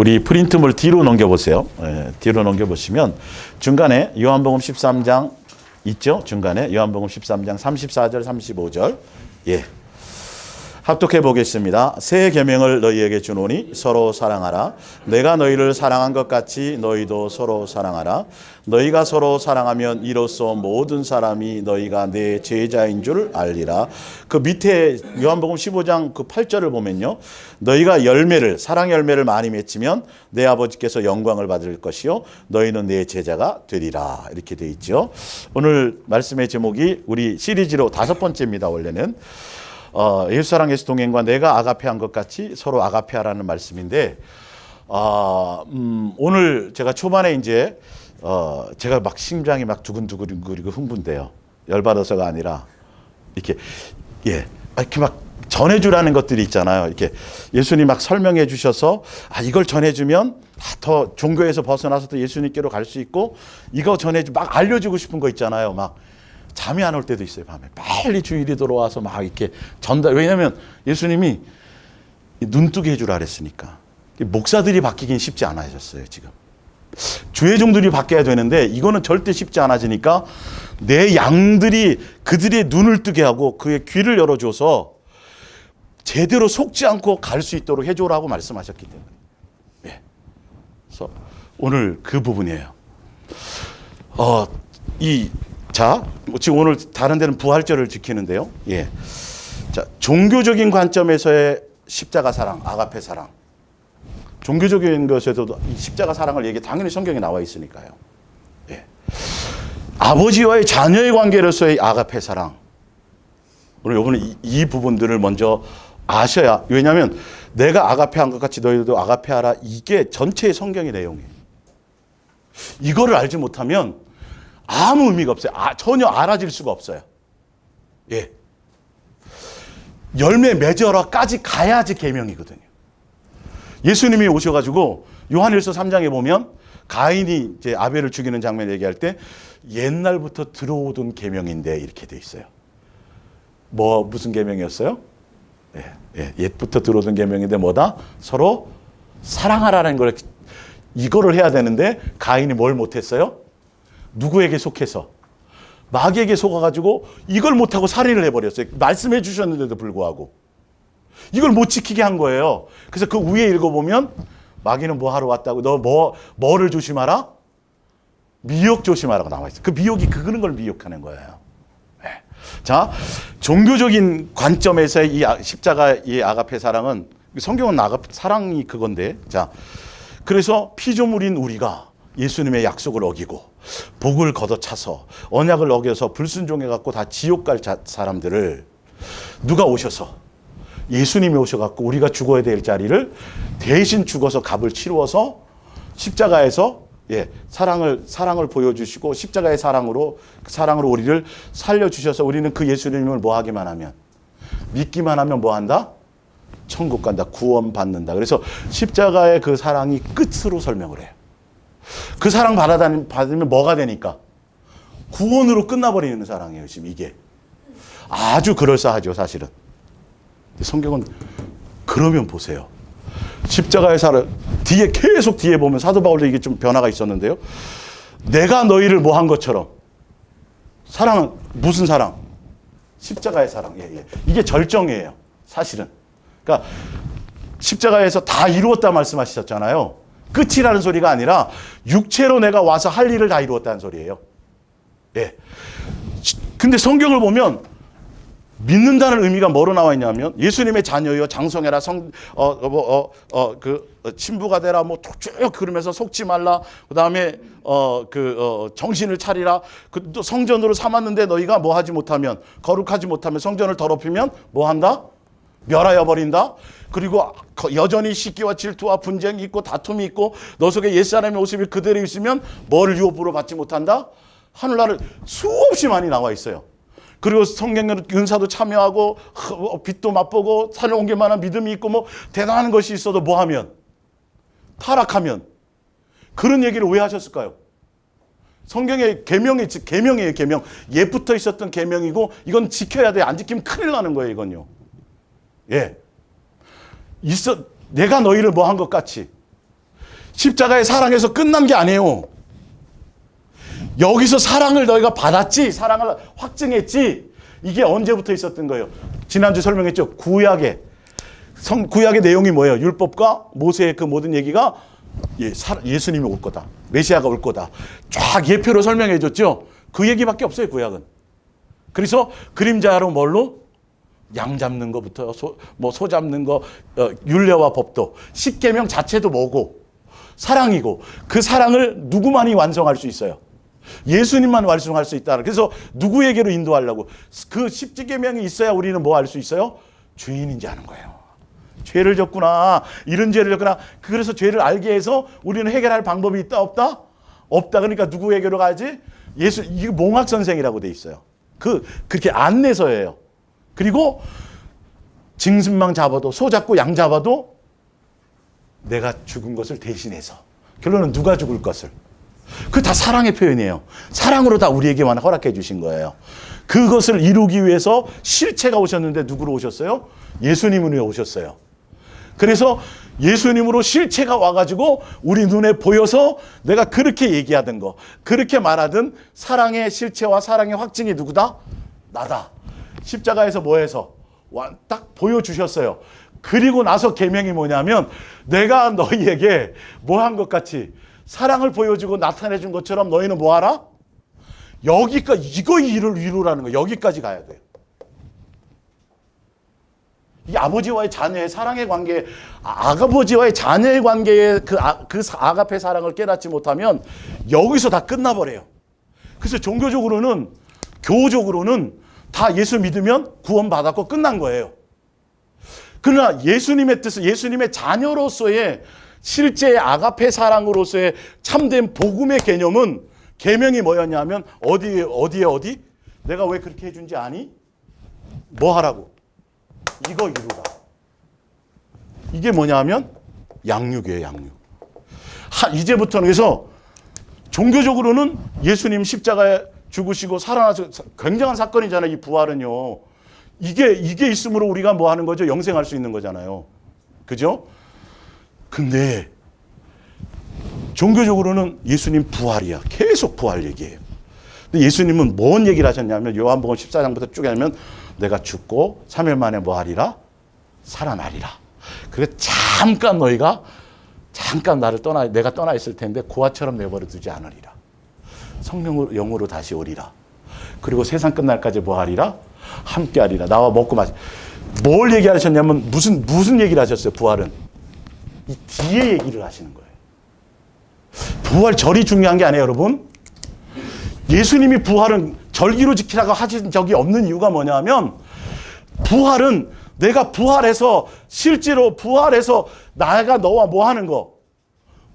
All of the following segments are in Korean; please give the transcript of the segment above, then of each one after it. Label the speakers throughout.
Speaker 1: 우리 프린트물 뒤로 넘겨보세요. 예, 뒤로 넘겨보시면 중간에 요한복음 13장 있죠? 중간에 요한복음 13장 34절 35절. 예. 합독해 보겠습니다. 새 계명을 너희에게 주노니 서로 사랑하라. 내가 너희를 사랑한 것 같이 너희도 서로 사랑하라. 너희가 서로 사랑하면 이로써 모든 사람이 너희가 내 제자인 줄 알리라. 그 밑에 요한복음 15장 그 8절을 보면요. 너희가 열매를 사랑 열매를 많이 맺히면 내 아버지께서 영광을 받을 것이요 너희는 내 제자가 되리라. 이렇게 돼 있죠. 오늘 말씀의 제목이 우리 시리즈로 5번째입니다. 원래는 예수 사랑 예수 동행과 내가 아가페한 것 같이 서로 아가페하라는 말씀인데 오늘 제가 초반에 이제 제가 막 심장이 막 두근두근거리고 흥분돼요. 열받아서가 아니라 이렇게 이렇게 막 전해주라는 것들이 있잖아요. 이렇게 예수님 막 설명해 주셔서 이걸 전해주면 더 종교에서 벗어나서 예수님께로 갈 수 있고 이거 전해주 막 알려주고 싶은 거 있잖아요. 막 잠이 안 올 때도 있어요. 밤에 빨리 주일이 들어와서 막 이렇게 전달. 왜냐하면 예수님이 눈뜨게 해주라 그랬으니까. 목사들이 바뀌긴 쉽지 않아졌어요. 지금 주의 종들이 바뀌어야 되는데 이거는 절대 쉽지 않아지니까 내 양들이 그들의 눈을 뜨게 하고 그의 귀를 열어줘서 제대로 속지 않고 갈 수 있도록 해줘라고 말씀하셨기 때문에. 네. 그래서 오늘 그 부분이에요. 지금 오늘 다른 데는 부활절을 지키는데요. 예. 자, 종교적인 관점에서의 십자가 사랑, 아가페 사랑. 종교적인 것에서도 이 십자가 사랑을 얘기 당연히 성경에 나와 있으니까요. 예. 아버지와의 자녀의 관계로서의 아가페 사랑. 오늘 요거는 이 부분들을 먼저 아셔야. 왜냐하면 내가 아가페한 것 같이 너희들도 아가페하라. 이게 전체의 성경의 내용이에요. 이거를 알지 못하면 아무 의미가 없어요. 전혀 알아질 수가 없어요. 예. 열매 맺어라까지 가야지 계명이거든요. 예수님이 오셔가지고 요한일서 3장에 보면 가인이 이제 아벨을 죽이는 장면 얘기할 때 옛날부터 들어오던 계명인데 이렇게 돼 있어요. 무슨 계명이었어요? 옛부터 들어오던 계명인데 뭐다? 서로 사랑하라는 걸 이거를 해야 되는데 가인이 뭘 못했어요? 누구에게 속해서? 마귀에게 속아가지고 이걸 못하고 살인을 해버렸어요. 말씀해 주셨는데도 불구하고. 이걸 못 지키게 한 거예요. 그래서 그 위에 읽어보면 마귀는 뭐 하러 왔다고? 너 뭐를 조심하라? 미혹 조심하라고 나와 있어요. 그 미혹이 그런 걸 미혹하는 거예요. 네. 자, 종교적인 관점에서의 이 십자가의 아가페 사랑은 성경은 사랑이 그건데 자, 그래서 피조물인 우리가 예수님의 약속을 어기고 복을 걷어차서 언약을 어겨서 불순종해갖고 다 지옥 갈 사람들을 누가 오셔서 예수님이 오셔갖고 우리가 죽어야 될 자리를 대신 죽어서 값을 치루어서 십자가에서 사랑을 보여주시고 십자가의 사랑으로 우리를 살려주셔서 우리는 그 예수님을 뭐 하기만 하면 믿기만 하면 뭐 한다? 천국 간다. 구원 받는다. 그래서 십자가의 그 사랑이 끝으로 설명을 해요. 그 사랑 받으면 뭐가 되니까? 구원으로 끝나버리는 사랑이에요. 지금 이게. 아주 그럴싸하죠. 사실은. 성경은 그러면 보세요. 십자가의 사랑 계속 뒤에 보면 사도 바울도 이게 좀 변화가 있었는데요. 내가 너희를 뭐 한 것처럼 사랑은 무슨 사랑? 십자가의 사랑. 이게 절정이에요. 사실은. 그러니까 십자가에서 다 이루었다 말씀하셨잖아요. 끝이라는 소리가 아니라 육체로 내가 와서 할 일을 다 이루었다는 소리예요. 예. 근데 성경을 보면 믿는다는 의미가 뭐로 나와 있냐면 예수님의 자녀여 장성해라 신부가 되라 쭉 그러면서 속지 말라 그다음에 정신을 차리라 또 성전으로 삼았는데 너희가 뭐 하지 못하면 거룩하지 못하면 성전을 더럽히면 뭐 한다? 멸하여 버린다. 그리고 여전히 시기와 질투와 분쟁이 있고 다툼이 있고 너 속에 옛사람의 모습이 그대로 있으면 뭘 유업으로 받지 못한다? 하늘나라를 수없이 많이 나와 있어요. 그리고 성경에는 은사도 참여하고 빛도 맛보고 산을 옮길 만한 믿음이 있고 대단한 것이 있어도 뭐 하면? 타락하면. 그런 얘기를 왜 하셨을까요? 성경의 계명이에요. 계명. 옛부터 있었던 계명이고 이건 지켜야 돼. 안 지키면 큰일 나는 거예요. 이건요. 예. 내가 너희를 뭐 한 것 같이 십자가의 사랑에서 끝난 게 아니에요. 여기서 사랑을 너희가 받았지, 사랑을 확증했지. 이게 언제부터 있었던 거예요? 지난주 설명했죠. 구약의 내용이 뭐예요? 율법과 모세의 그 모든 얘기가 예수님이 올 거다. 메시아가 올 거다. 쫙 예표로 설명해 줬죠. 그 얘기밖에 없어요, 구약은. 그래서 그림자로 뭘로? 양 잡는 거부터 소 잡는 거, 율례와 법도, 십계명 자체도 뭐고? 사랑이고, 그 사랑을 누구만이 완성할 수 있어요? 예수님만 완성할 수 있다. 그래서 누구에게로 인도하려고? 그 십계명이 있어야 우리는 뭐 할 수 있어요? 죄인인지 아는 거예요. 죄를 졌구나. 이런 죄를 졌구나. 그래서 죄를 알게 해서 우리는 해결할 방법이 있다, 없다? 없다. 그러니까 누구에게로 가야지? 이거 몽학선생이라고 돼 있어요. 그렇게 안내서예요. 그리고 징순망 잡아도, 소 잡고 양 잡아도 내가 죽은 것을 대신해서. 결론은 누가 죽을 것을. 그게 다 사랑의 표현이에요. 사랑으로 다 우리에게만 허락해 주신 거예요. 그것을 이루기 위해서 실체가 오셨는데 누구로 오셨어요? 예수님으로 오셨어요. 그래서 예수님으로 실체가 와가지고 우리 눈에 보여서 내가 그렇게 얘기하던 거, 그렇게 말하던 사랑의 실체와 사랑의 확증이 누구다? 나다. 십자가에서 뭐해서? 딱 보여주셨어요. 그리고 나서 계명이 뭐냐면 내가 너희에게 뭐 한 것 같이 사랑을 보여주고 나타내준 것처럼 너희는 뭐 하라? 여기까지, 이거 이루라는 거. 여기까지 가야 돼요. 이 아버지와의 자녀의 사랑의 관계, 아버지와의 자녀의 관계의 그 아가페 사랑을 깨닫지 못하면 여기서 다 끝나버려요. 그래서 종교적으로는, 교적으로는 다 예수 믿으면 구원받았고 끝난 거예요. 그러나 예수님의 뜻은, 예수님의 자녀로서의 실제의 아가페 사랑으로서의 참된 복음의 개념은, 계명이 뭐였냐면 어디에 내가 왜 그렇게 해준지 아니? 뭐 하라고? 이거 이루라. 이게 뭐냐면 양육이에요, 양육. 이제부터는, 그래서 종교적으로는 예수님 십자가에 죽으시고 살아나서 굉장한 사건이잖아요. 이 부활은요. 이게 있으므로 우리가 뭐 하는 거죠? 영생할 수 있는 거잖아요. 그죠? 근데 종교적으로는 예수님 부활이야. 계속 부활 얘기예요. 근데 예수님은 뭔 얘기를 하셨냐면 요한복음 14장부터 쭉 하면 내가 죽고 3일 만에 뭐 하리라? 살아나리라. 그래 잠깐 너희가 내가 떠나 있을 텐데 고아처럼 내버려 두지 않으리라. 성령으로 영으로 다시 오리라. 그리고 세상 끝날까지 뭐 하리라? 함께 하리라. 나와 먹고 마시. 뭘 얘기하셨냐면 무슨 얘기를 하셨어요? 부활은 이 뒤에 얘기를 하시는 거예요. 부활절이 중요한 게 아니에요, 여러분. 예수님이 부활은 절기로 지키라고 하신 적이 없는 이유가 뭐냐면 부활은 내가 부활해서 실제로 부활해서 나가 너와 뭐 하는 거,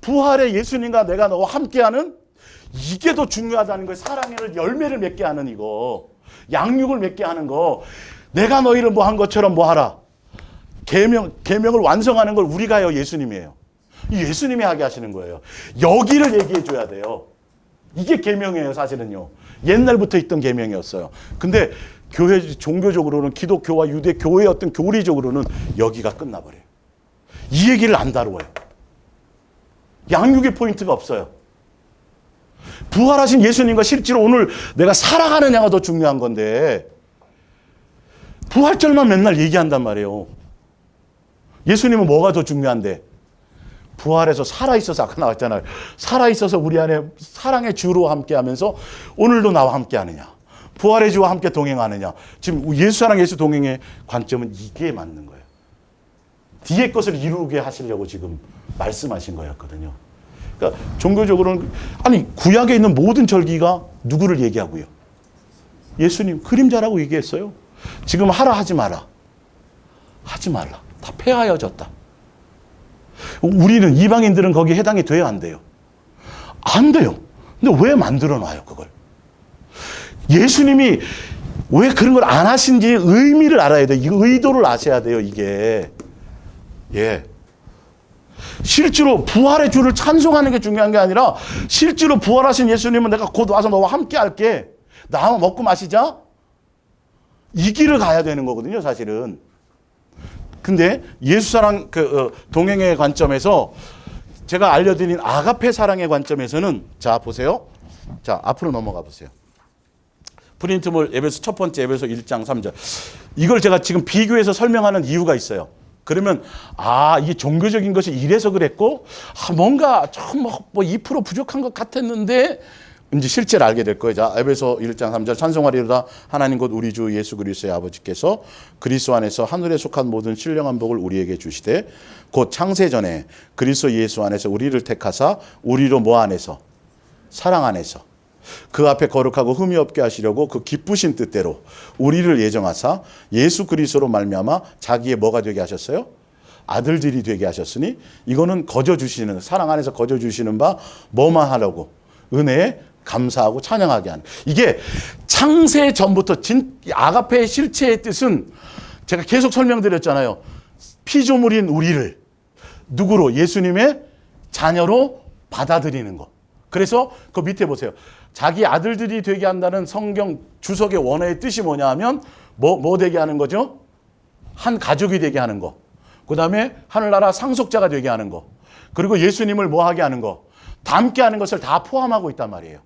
Speaker 1: 부활의 예수님과 내가 너와 함께하는 이게 더 중요하다는 거예요. 사랑의 열매를 맺게 하는 이거, 양육을 맺게 하는 거. 내가 너희를 뭐 한 것처럼 뭐 하라. 계명을 완성하는 걸 우리가요, 예수님이에요. 예수님이 하게 하시는 거예요. 여기를 얘기해 줘야 돼요. 이게 계명이에요, 사실은요. 옛날부터 있던 계명이었어요. 근데 종교적으로는, 기독교와 유대교의 어떤 교리적으로는 여기가 끝나버려요. 이 얘기를 안 다루어요. 양육의 포인트가 없어요. 부활하신 예수님과 실제로 오늘 내가 살아가느냐가 더 중요한 건데 부활절만 맨날 얘기한단 말이에요. 예수님은 뭐가 더 중요한데? 부활해서 살아있어서, 아까 나왔잖아요. 살아있어서 우리 안에 사랑의 주로 함께하면서 오늘도 나와 함께하느냐, 부활의 주와 함께 동행하느냐. 지금 예수랑 예수 동행의 관점은 이게 맞는 거예요. 뒤에 것을 이루게 하시려고 지금 말씀하신 거였거든요. 그러니까 종교적으로는, 아니 구약에 있는 모든 절기가 누구를 얘기하고요? 예수님 그림자라고 얘기했어요. 지금 하라 하지 마라. 하지 말라. 다 폐하여졌다. 우리는, 이방인들은 거기에 해당이 돼야 안 돼요? 안 돼요. 근데 왜 만들어 놔요, 그걸? 예수님이 왜 그런 걸 안 하신지 의미를 알아야 돼요. 이 의도를 아셔야 돼요, 이게. 예. 실제로 부활의 주를 찬송하는 게 중요한 게 아니라 실제로 부활하신 예수님은 내가 곧 와서 너와 함께 할게. 나와 먹고 마시자. 이 길을 가야 되는 거거든요, 사실은. 근데 예수사랑 동행의 관점에서 제가 알려드린 아가페 사랑의 관점에서는 자 보세요. 자 앞으로 넘어가 보세요. 프린트물 에베소 첫 번째 에베소 1장 3절. 이걸 제가 지금 비교해서 설명하는 이유가 있어요. 그러면 이게 종교적인 것이 이래서 그랬고 뭔가 좀 뭐 2% 부족한 것 같았는데 이제 실제를 알게 될 거예요. 자, 에베소 1장 3절 찬송하리로다 하나님 곧 우리 주 예수 그리스도의 아버지께서 그리스도 안에서 하늘에 속한 모든 신령한 복을 우리에게 주시되 곧 창세 전에 그리스도 예수 안에서 우리를 택하사 우리로 뭐 안에서 사랑 안에서 그 앞에 거룩하고 흠이 없게 하시려고 그 기쁘신 뜻대로 우리를 예정하사 예수 그리스도로 말미암아 자기의 뭐가 되게 하셨어요? 아들들이 되게 하셨으니 이거는 거저 주시는 사랑 안에서 거저 주시는 바 뭐만 하려고 은혜에 감사하고 찬양하게 하는. 이게 창세 전부터 아가페의 실체의 뜻은 제가 계속 설명드렸잖아요. 피조물인 우리를 누구로? 예수님의 자녀로 받아들이는 것. 그래서 그 밑에 보세요. 자기 아들들이 되게 한다는 성경 주석의 원어의 뜻이 뭐냐 하면 뭐 되게 하는 거죠? 한 가족이 되게 하는 거. 그 다음에 하늘나라 상속자가 되게 하는 거. 그리고 예수님을 뭐 하게 하는 거. 닮게 하는 것을 다 포함하고 있단 말이에요.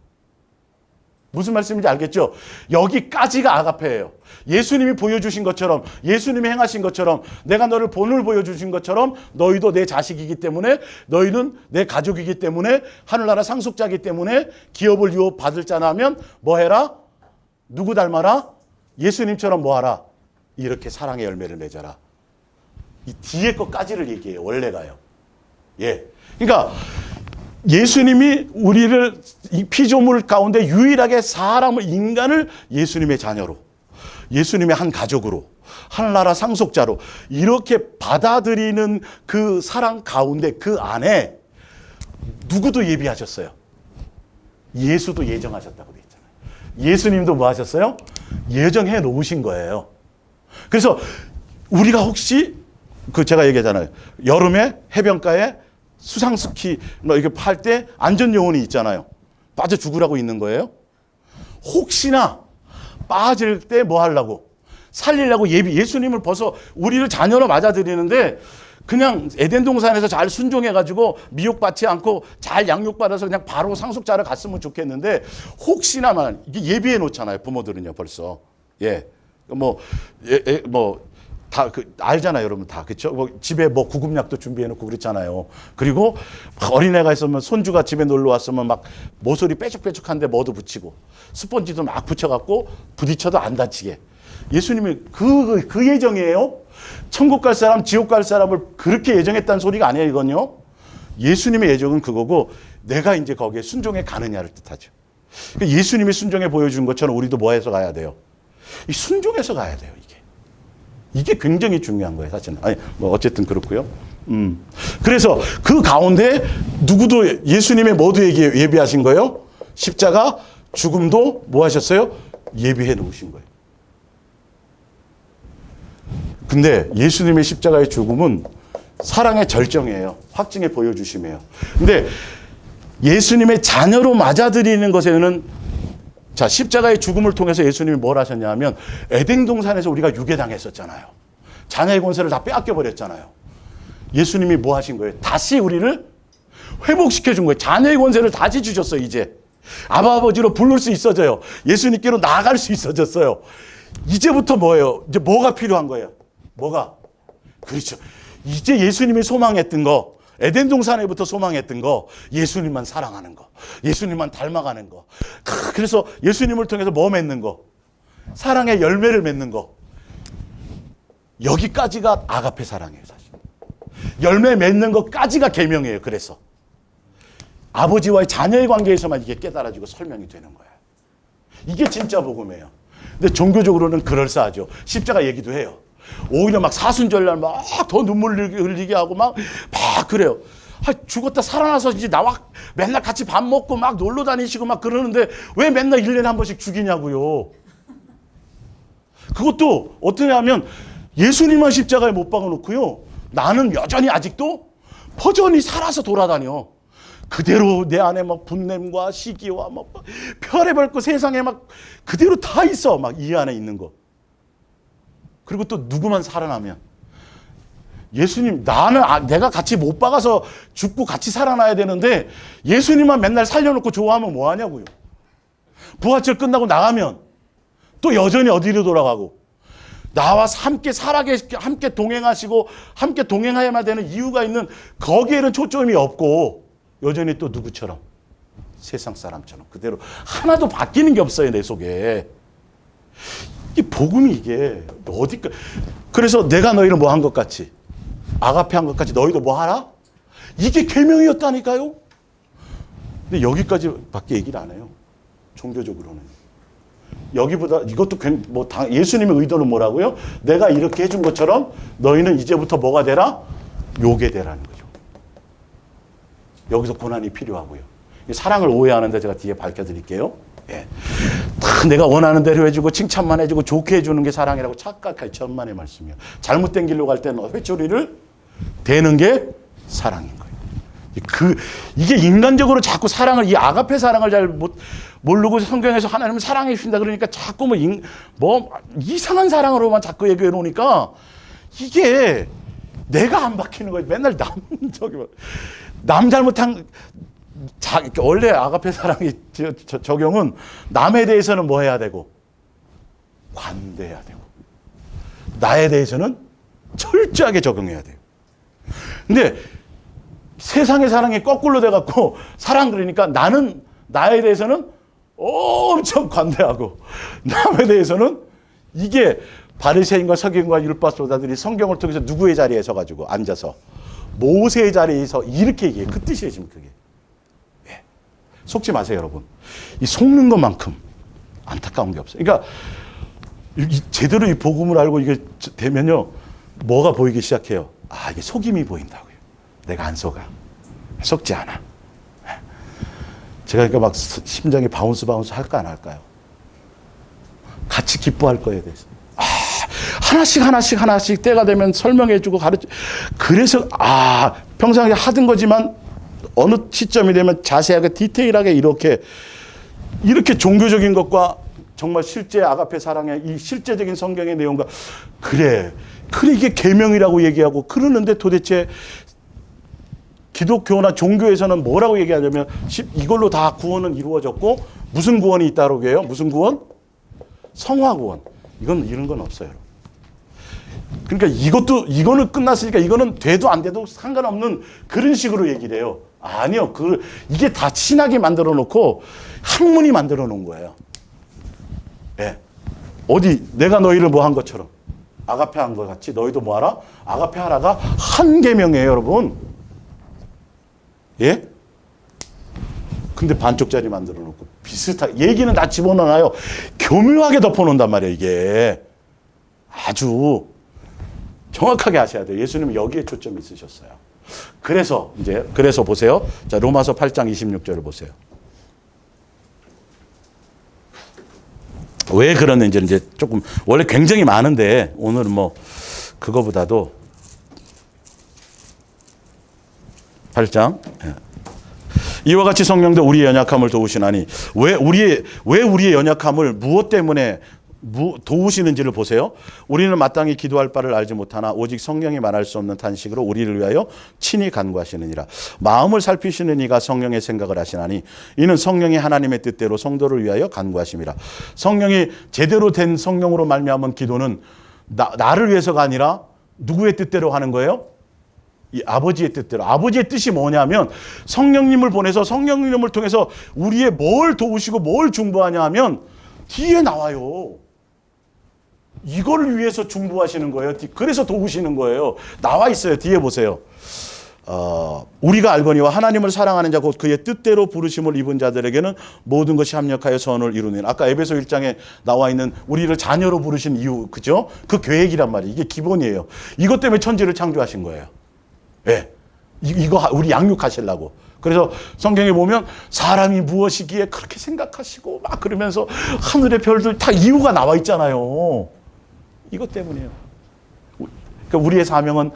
Speaker 1: 무슨 말씀인지 알겠죠? 여기까지가 아가페예요. 예수님이 보여주신 것처럼, 예수님이 행하신 것처럼, 내가 너를 본을 보여주신 것처럼 너희도 내 자식이기 때문에, 너희는 내 가족이기 때문에, 하늘나라 상속자이기 때문에 기업을 유업받을 자라면 뭐 해라? 누구 닮아라? 예수님처럼 뭐 하라? 이렇게 사랑의 열매를 맺어라. 이 뒤에 것까지를 얘기해요. 원래가요. 예. 그러니까 예수님이 우리를 이 피조물 가운데 유일하게 사람을 인간을 예수님의 자녀로 예수님의 한 가족으로 하늘나라 상속자로 이렇게 받아들이는 그 사랑 가운데 그 안에 누구도 예비하셨어요. 예수도 예정하셨다고 되어 있잖아요. 예수님도 뭐 하셨어요? 예정해 놓으신 거예요. 그래서 우리가 혹시 제가 얘기하잖아요. 여름에 해변가에 수상스키 이렇게 팔 때 안전요원이 있잖아요. 빠져 죽으라고 있는 거예요. 혹시나 빠질 때 뭐 하려고? 살리려고 예수님을 벌써 우리를 자녀로 맞아들이는데 그냥 에덴 동산에서 잘 순종해가지고 미혹받지 않고 잘 양육받아서 그냥 바로 상속자를 갔으면 좋겠는데 혹시나만 이게 예비해 놓잖아요. 부모들은요 벌써. 예. 다 알잖아요, 여러분 다. 그렇죠? 집에 구급약도 준비해 놓고 그랬잖아요. 그리고 어린애가 있으면 손주가 집에 놀러 왔으면 막 모서리 빼죽빼죽한데 뭐도 붙이고 스펀지도 막 붙여갖고 부딪혀도 안 다치게. 예수님이 그 예정이에요. 천국 갈 사람, 지옥 갈 사람을 그렇게 예정했다는 소리가 아니에요, 이건요. 예수님의 예정은 그거고 내가 이제 거기에 순종해 가느냐를 뜻하죠. 예수님이 순종해 보여준 것처럼 우리도 뭐 해서 가야 돼요? 이 순종해서 가야 돼요, 이게 굉장히 중요한 거예요, 사실은. 어쨌든 그렇고요. 그래서 그 가운데 누구도 예수님의 모두 예비하신 거예요? 십자가 죽음도 뭐 하셨어요? 예비해 놓으신 거예요. 근데 예수님의 십자가의 죽음은 사랑의 절정이에요. 확증의 보여주심이에요. 근데 예수님의 자녀로 맞아들이는 것에는 자, 십자가의 죽음을 통해서 예수님이 뭘 하셨냐 하면 에덴 동산에서 우리가 유괴당했었잖아요. 자녀의 권세를 다 빼앗겨 버렸잖아요. 예수님이 뭐 하신 거예요? 다시 우리를 회복시켜 준 거예요. 자녀의 권세를 다시 주셨어요, 이제. 아버지로 부를 수 있어져요. 예수님께로 나아갈 수 있어졌어요. 이제부터 뭐예요? 이제 뭐가 필요한 거예요? 뭐가? 그렇죠. 이제 예수님이 소망했던 거, 에덴 동산에부터 소망했던 거, 예수님만 사랑하는 거, 예수님만 닮아가는 거. 그래서 예수님을 통해서 뭐 맺는 거? 사랑의 열매를 맺는 거. 여기까지가 아가페 사랑이에요, 사실. 열매 맺는 것까지가 계명이에요. 그래서 아버지와의 자녀의 관계에서만 이게 깨달아지고 설명이 되는 거예요. 이게 진짜 복음이에요. 근데 종교적으로는 그럴싸하죠. 십자가 얘기도 해요. 오히려 막 사순절날 막 더 눈물 흘리게 하고 막 그래요. 죽었다 살아나서 이제 나와 맨날 같이 밥 먹고 막 놀러 다니시고 막 그러는데 왜 맨날 1년에 한 번씩 죽이냐고요. 그것도 어떻게 하면 예수님만 십자가에 못 박아 놓고요. 나는 여전히 아직도 퍼전히 살아서 돌아다녀. 그대로 내 안에 막 분냄과 시기와 막 별의별 거 세상에 막 그대로 다 있어. 막 이 안에 있는 거. 그리고 또 누구만 살아나면 예수님, 내가 같이 못 박아서 죽고 같이 살아나야 되는데 예수님만 맨날 살려놓고 좋아하면 뭐 하냐고요. 부활절 끝나고 나가면 또 여전히 어디로 돌아가고, 나와 함께 함께 동행하시고 함께 동행해야만 되는 이유가 있는 거기에는 초점이 없고, 여전히 또 누구처럼? 세상 사람처럼 그대로 하나도 바뀌는 게 없어요, 내 속에. 이 복음이 이게 어디까? 그래서 내가 너희를 뭐 한 것 같이, 아가페 한 것 같이 너희도 뭐 하라? 이게 계명이었다니까요. 근데 여기까지밖에 얘기를 안 해요. 종교적으로는. 여기보다 이것도 예수님의 의도는 뭐라고요? 내가 이렇게 해준 것처럼 너희는 이제부터 뭐가 되라? 요게 되라는 거죠. 여기서 고난이 필요하고요. 사랑을 오해하는데 제가 뒤에 밝혀드릴게요. 예. 다 내가 원하는 대로 해주고 칭찬만 해주고 좋게 해주는 게 사랑이라고 착각할 천만의 말씀이에요. 잘못된 길로 갈 때는 회초리를 대는 게 사랑인 거예요. 이게 인간적으로 자꾸 사랑을, 이 아가페 사랑을 잘 모르고 성경에서 하나님은 사랑해 주신다 그러니까 자꾸 이상한 사랑으로만 자꾸 얘기해 놓으니까 이게 내가 안 바뀌는 거예요. 맨날 남 잘못한, 원래 아가페 사랑의 적용은 남에 대해서는 뭐 해야 되고? 관대해야 되고. 나에 대해서는 철저하게 적용해야 돼요. 근데 세상의 사랑이 거꾸로 돼갖고 사랑 그러니까 나에 대해서는 엄청 관대하고, 남에 대해서는 이게 바리새인과 서기관과 율법교사들이 성경을 통해서 누구의 자리에 서가지고 앉아서 모세의 자리에서 이렇게 얘기해요. 그 뜻이에요, 지금 그게. 예. 속지 마세요, 여러분. 이 속는 것만큼 안타까운 게 없어요. 그러니까 제대로 이 복음을 알고 이게 되면요, 뭐가 보이기 시작해요. 이게 속임이 보인다고요. 내가 안 속아. 속지 않아. 제가 그러니까 막 심장이 바운스 할까 안 할까요? 같이 기뻐할 거에 대해서. 하나씩 때가 되면 설명해주고 그래서 평상시에 하던 거지만 어느 시점이 되면 자세하게 디테일하게 이렇게 종교적인 것과 정말 실제 아가페 사랑의 이 실제적인 성경의 내용과 그래 이게 계명이라고 얘기하고 그러는데, 도대체 기독교나 종교에서는 뭐라고 얘기하냐면 이걸로 다 구원은 이루어졌고, 무슨 구원이 있다고 해요? 무슨 구원? 성화 구원. 이런 건 없어요. 그러니까 이거는 끝났으니까 이거는 돼도 안 돼도 상관없는 그런 식으로 얘기를 해요. 아니요. 이게 다 신하게 만들어 놓고 학문이 만들어 놓은 거예요. 예. 어디 내가 너희를 뭐 한 것처럼 아가페 한 것 같이 너희도 뭐 하라? 아가페 하라가 한 계명이에요, 여러분. 예? 근데 반쪽짜리 만들어 놓고 비슷하게 얘기는 다 집어넣어요. 교묘하게 덮어놓는단 말이에요, 이게. 아주 정확하게 하셔야 돼요. 예수님은 여기에 초점이 있으셨어요. 그래서 보세요. 자, 로마서 8장 26절을 보세요. 왜 그러는지 이제 조금, 원래 굉장히 많은데 오늘은 그거보다도 8장. 이와 같이 성령도 우리의 연약함을 도우시나니, 왜 우리의 연약함을 무엇 때문에 도우시는지를 보세요. 우리는 마땅히 기도할 바를 알지 못하나 오직 성령이 말할 수 없는 탄식으로 우리를 위하여 친히 간구하시느니라. 마음을 살피시는 이가 성령의 생각을 하시나니 이는 성령이 하나님의 뜻대로 성도를 위하여 간구하심이라. 성령이 제대로 된 성령으로 말미암은 기도는 나를 위해서가 아니라 누구의 뜻대로 하는 거예요? 이 아버지의 뜻대로. 아버지의 뜻이 뭐냐면 성령님을 보내서 성령님을 통해서 우리의 뭘 도우시고 뭘 중보하냐 하면 뒤에 나와요. 이거를 위해서 중보하시는 거예요. 그래서 도우시는 거예요. 나와 있어요. 뒤에 보세요. 우리가 알거니와 하나님을 사랑하는 자 곧 그의 뜻대로 부르심을 입은 자들에게는 모든 것이 합력하여 선을 이루는. 아까 에베소 1장에 나와 있는 우리를 자녀로 부르신 이유, 그죠? 그 계획이란 말이에요. 이게 기본이에요. 이것 때문에 천지를 창조하신 거예요. 예. 이거 우리 양육하시려고. 그래서 성경에 보면 사람이 무엇이기에 그렇게 생각하시고 막 그러면서 하늘의 별들 다 이유가 나와 있잖아요. 이것 때문이에요. 그러니까 우리의 사명은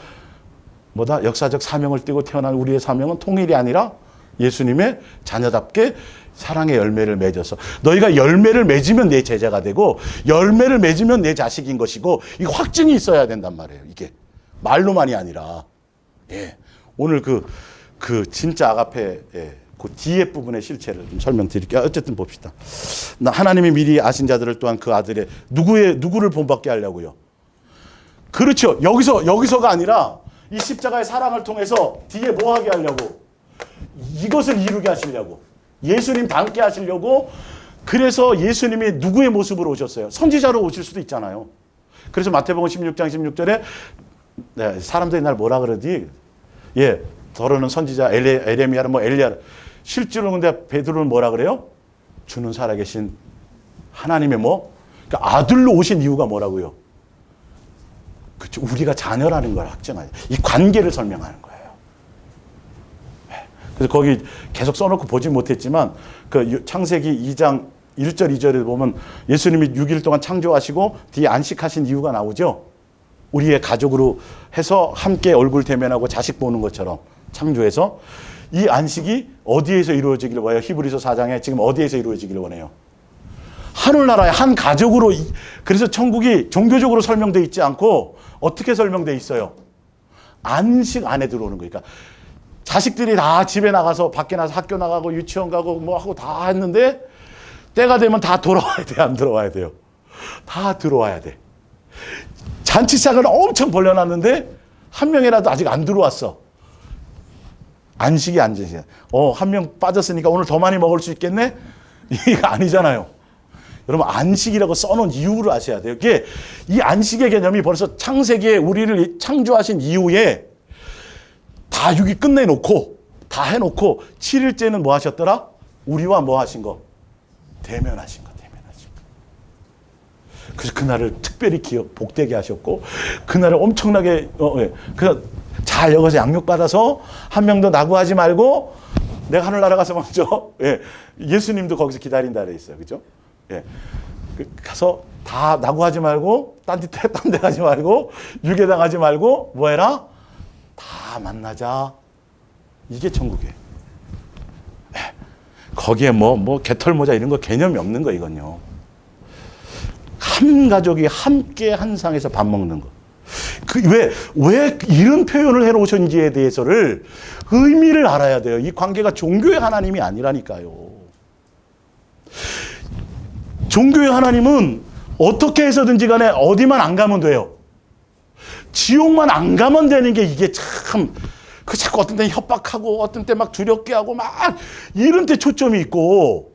Speaker 1: 뭐다? 역사적 사명을 띠고 태어난 우리의 사명은 통일이 아니라 예수님의 자녀답게 사랑의 열매를 맺어서, 너희가 열매를 맺으면 내 제자가 되고 열매를 맺으면 내 자식인 것이고, 이 확증이 있어야 된단 말이에요. 이게 말로만이 아니라. 예. 오늘 그 진짜 아가페, 예. 그 뒤에 부분의 실체를 좀 설명드릴게요. 어쨌든 봅시다. 하나님이 미리 아신 자들을 또한 그 아들의 누구를 본받게 하려고요. 그렇죠. 여기서가 아니라 이 십자가의 사랑을 통해서 뒤에 뭐 하게 하려고? 이것을 이루게 하시려고. 예수님 닮게 하시려고. 그래서 예수님이 누구의 모습으로 오셨어요? 선지자로 오실 수도 있잖아요. 그래서 마태복음 16장 16절에 네, 사람들이 날 뭐라 그러지? 예, 더러는 선지자 에레미야는 뭐 엘리야. 실제로 근데 베드로는 뭐라 그래요? 주는 살아계신 하나님의 뭐? 그러니까 아들로 오신 이유가 뭐라고요? 그렇죠. 우리가 자녀라는 걸 확증하는 이 관계를 설명하는 거예요. 그래서 거기 계속 써놓고 보지 못했지만 그 창세기 2장 1절 2절에 보면 예수님이 6일 동안 창조하시고 뒤에 안식하신 이유가 나오죠. 우리의 가족으로 해서 함께 얼굴 대면하고 자식 보는 것처럼 창조해서 이 안식이 어디에서 이루어지기를 원해요? 히브리서 4장에 지금 어디에서 이루어지기를 원해요? 하늘나라의 한 가족으로. 그래서 천국이 종교적으로 설명되어 있지 않고 어떻게 설명되어 있어요? 안식 안에 들어오는 거니까. 자식들이 다 집에 나가서 밖에 나가서 학교 나가고 유치원 가고 뭐 하고 다 했는데 때가 되면 다 돌아와야 돼? 안 들어와야 돼요? 다 들어와야 돼. 잔치상을 엄청 벌려놨는데 한 명이라도 아직 안 들어왔어. 안식이 안식이야. 한 명 빠졌으니까 오늘 더 많이 먹을 수 있겠네? 이게 아니잖아요. 여러분 안식이라고 써놓은 이유를 아셔야 돼요. 이게 이 안식의 개념이 벌써 창세기에 우리를 창조하신 이후에 다 여기 끝내놓고 다 해놓고 7일째는 뭐 하셨더라? 우리와 뭐 하신 거? 대면하신 거. 그래서 그날을 특별히 복되게 하셨고 그날을 엄청나게 잘 여기서 양육받아서 한 명도 낙오하지 말고 내가 하늘나라 가서 먼저 예수님도 거기서 기다린다 그래 있어요. 그죠? 예. 가서 다 낙오하지 말고 딴 데 가지 말고 유괴당하지 말고 뭐 해라? 다 만나자. 이게 천국이에요. 예. 거기에 뭐 개털 모자 이런 거 개념이 없는 거 이건요. 한 가족이 함께 한 상에서 밥 먹는 거. 왜 이런 표현을 해놓으셨는지에 대해서를 의미를 알아야 돼요. 이 관계가 종교의 하나님이 아니라니까요. 종교의 하나님은 어떻게 해서든지 간에 어디만 안 가면 돼요. 지옥만 안 가면 되는 게 이게 참, 자꾸 어떤 때 협박하고 어떤 때 막 두렵게 하고 막 이런 때 초점이 있고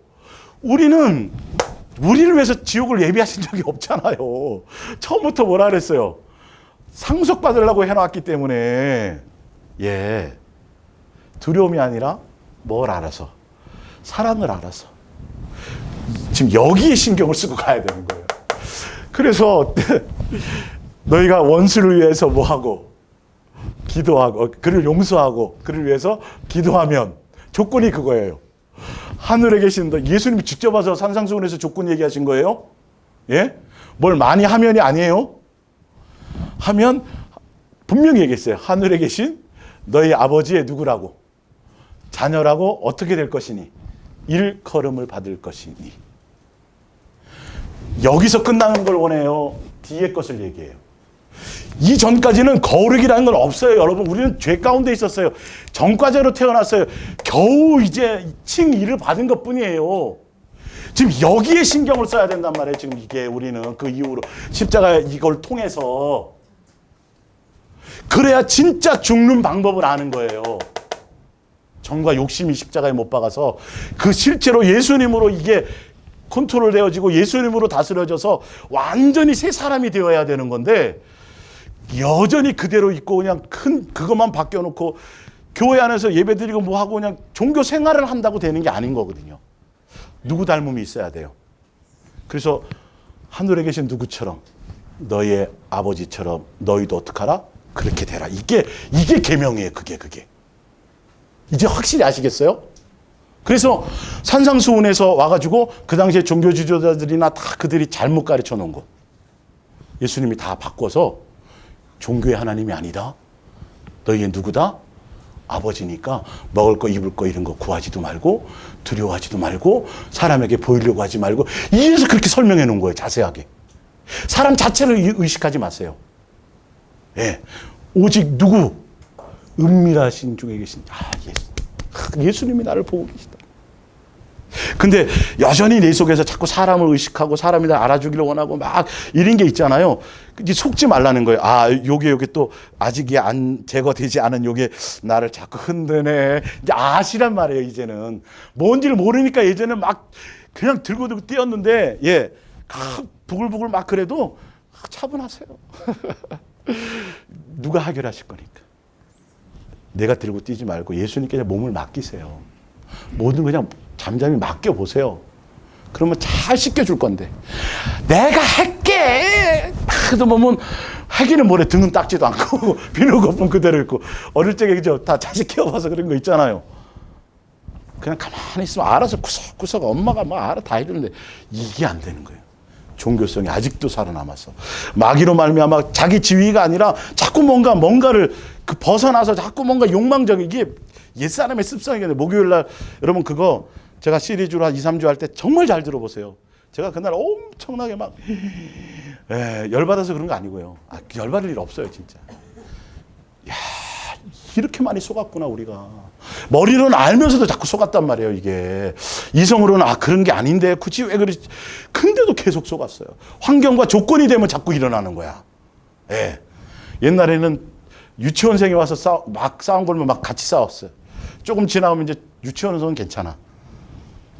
Speaker 1: 우리를 위해서 지옥을 예비하신 적이 없잖아요. 처음부터 뭐라 그랬어요? 상속받으려고 해놨기 때문에, 두려움이 아니라 뭘 알아서? 사랑을 알아서. 지금 여기에 신경을 쓰고 가야 되는 거예요. 그래서 너희가 원수를 위해서 뭐 하고, 기도하고, 그를 용서하고, 그를 위해서 기도하면 조건이 그거예요. 하늘에 계신 예수님이 직접 와서 산상수훈에서 조건 얘기하신 거예요? 예? 뭘 많이 하면이 아니에요? 하면 분명히 얘기했어요. 하늘에 계신 너희 아버지의 누구라고? 자녀라고 어떻게 될 것이니? 일컬음을 받을 것이니. 여기서 끝나는 걸 원해요? 뒤에 것을 얘기해요. 이전까지는 거룩이라는 건 없어요. 여러분 우리는 죄 가운데 있었어요. 전과자로 태어났어요. 겨우 이제 칭의를 받은 것뿐이에요. 지금 여기에 신경을 써야 된단 말이에요. 지금 이게 우리는 그 이후로 십자가 이걸 통해서 그래야 진짜 죽는 방법을 아는 거예요. 정과 욕심이 십자가에 못 박아서 그 실제로 예수님으로 이게 컨트롤 되어지고 예수님으로 다스려져서 완전히 새 사람이 되어야 되는 건데 여전히 그대로 있고 그냥 그것만 바뀌어놓고 교회 안에서 예배드리고 뭐 하고 그냥 종교 생활을 한다고 되는 게 아닌 거거든요. 누구 닮음이 있어야 돼요. 그래서 하늘에 계신 누구처럼 너희의 아버지처럼 너희도 어떡하라? 그렇게 되라. 이게 계명이에요. 그게. 이제 확실히 아시겠어요? 그래서 산상수훈에서 와가지고 그 당시에 종교 지도자들이나 다 그들이 잘못 가르쳐 놓은 거 예수님이 다 바꿔서 종교의 하나님이 아니다. 너희의 누구다? 아버지니까 먹을 거 입을 거 이런 거 구하지도 말고 두려워하지도 말고 사람에게 보이려고 하지 말고 이래서 그렇게 설명해 놓은 거예요. 자세하게. 사람 자체를 의식하지 마세요. 예. 오직 누구? 은밀하신 중에 계신 예수님이 나를 보고 계시다. 근데 여전히 내 속에서 자꾸 사람을 의식하고 사람이 나 알아주기를 원하고 막 이런 게 있잖아요. 이제 속지 말라는 거예요. 요게 또 아직 안 제거되지 않은 요게 나를 자꾸 흔드네. 이제 아시란 말이에요. 이제는 뭔지를 모르니까 예전에는 막 그냥 들고 뛰었는데 부글부글 막 그래도 차분하세요. 누가 해결하실 거니까. 내가 들고 뛰지 말고 예수님께 몸을 맡기세요. 뭐든 그냥 잠잠히 맡겨보세요. 그러면 잘 씻겨줄 건데. 내가 할게! 그래도 보면 하기는 뭐래. 등은 닦지도 않고 비누 거품 그대로 있고. 어릴 적에 다 자식 키워봐서 그런 거 있잖아요. 그냥 가만히 있으면 알아서 구석구석 엄마가 막 알아 다 해주는데 이게 안 되는 거예요. 종교성이 아직도 살아남아서 마귀로 말미암아 자기 지위가 아니라 자꾸 뭔가를 벗어나서 자꾸 뭔가 욕망적인 이게 옛사람의 습성이거든요. 목요일 날 여러분 그거 제가 시리즈로 한 2, 3주 할 때 정말 잘 들어보세요. 제가 그날 엄청나게 막 열받아서 그런 거 아니고요. 열받을 일 없어요 진짜. 야, 이렇게 많이 속았구나 우리가. 머리로는 알면서도 자꾸 속았단 말이에요. 이게 이성으로는 그런 게 아닌데 굳이 왜 그러지. 근데도 계속 속았어요. 환경과 조건이 되면 자꾸 일어나는 거야. 옛날에는 유치원생이 와서 싸움 걸면 막 같이 싸웠어요. 조금 지나면 이제 유치원에서는 괜찮아.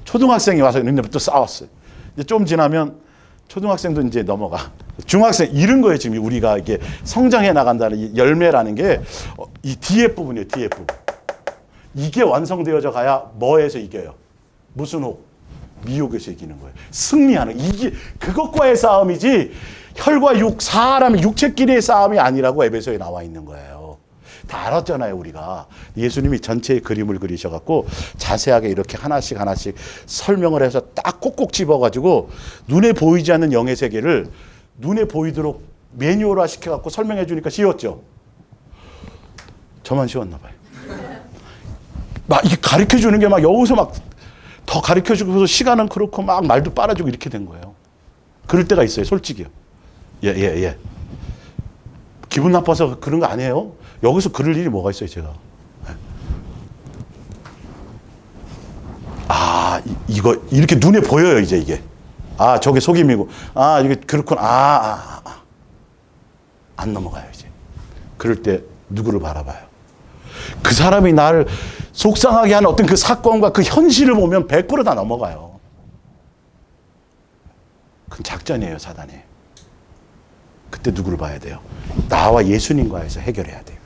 Speaker 1: 초등학생이 와서 또 싸웠어요. 이제 좀 지나면 초등학생도 이제 넘어가. 중학생 이런 거예요. 지금 우리가 이게 성장해 나간다는 이 열매라는 게 이 뒤에 부분이에요. 뒤에 부분. 이게 완성되어져 가야 뭐에서 이겨요? 무슨 혹? 미혹에서 이기는 거예요. 승리하는 이게 그것과의 싸움이지 혈과 육 사람의 육체끼리의 싸움이 아니라고 에베소에 나와 있는 거예요. 다 알았잖아요 우리가. 예수님이 전체의 그림을 그리셔갖고 자세하게 이렇게 하나씩 설명을 해서 딱 꼭꼭 집어가지고 눈에 보이지 않는 영의 세계를 눈에 보이도록 매뉴얼화 시켜갖고 설명해 주니까 쉬웠죠. 저만 쉬웠나 봐요. 막 이게 가르쳐 주는 게 막 여기서 막 더 가르쳐 주고서 시간은 그렇고 막 말도 빨아주고 이렇게 된 거예요. 그럴 때가 있어요, 솔직히요. 예. 기분 나빠서 그런 거 아니에요. 여기서 그럴 일이 뭐가 있어요, 제가. 이거 이렇게 눈에 보여요, 이제 이게. 저게 속임이고. 이게 그렇구나. 안 넘어가요, 이제. 그럴 때 누구를 바라봐요? 그 사람이 나를 속상하게 하는 어떤 그 사건과 그 현실을 보면 100% 다 넘어가요. 그건 작전이에요, 사단이. 그때 누구를 봐야 돼요? 나와 예수님과에서 해결해야 돼요.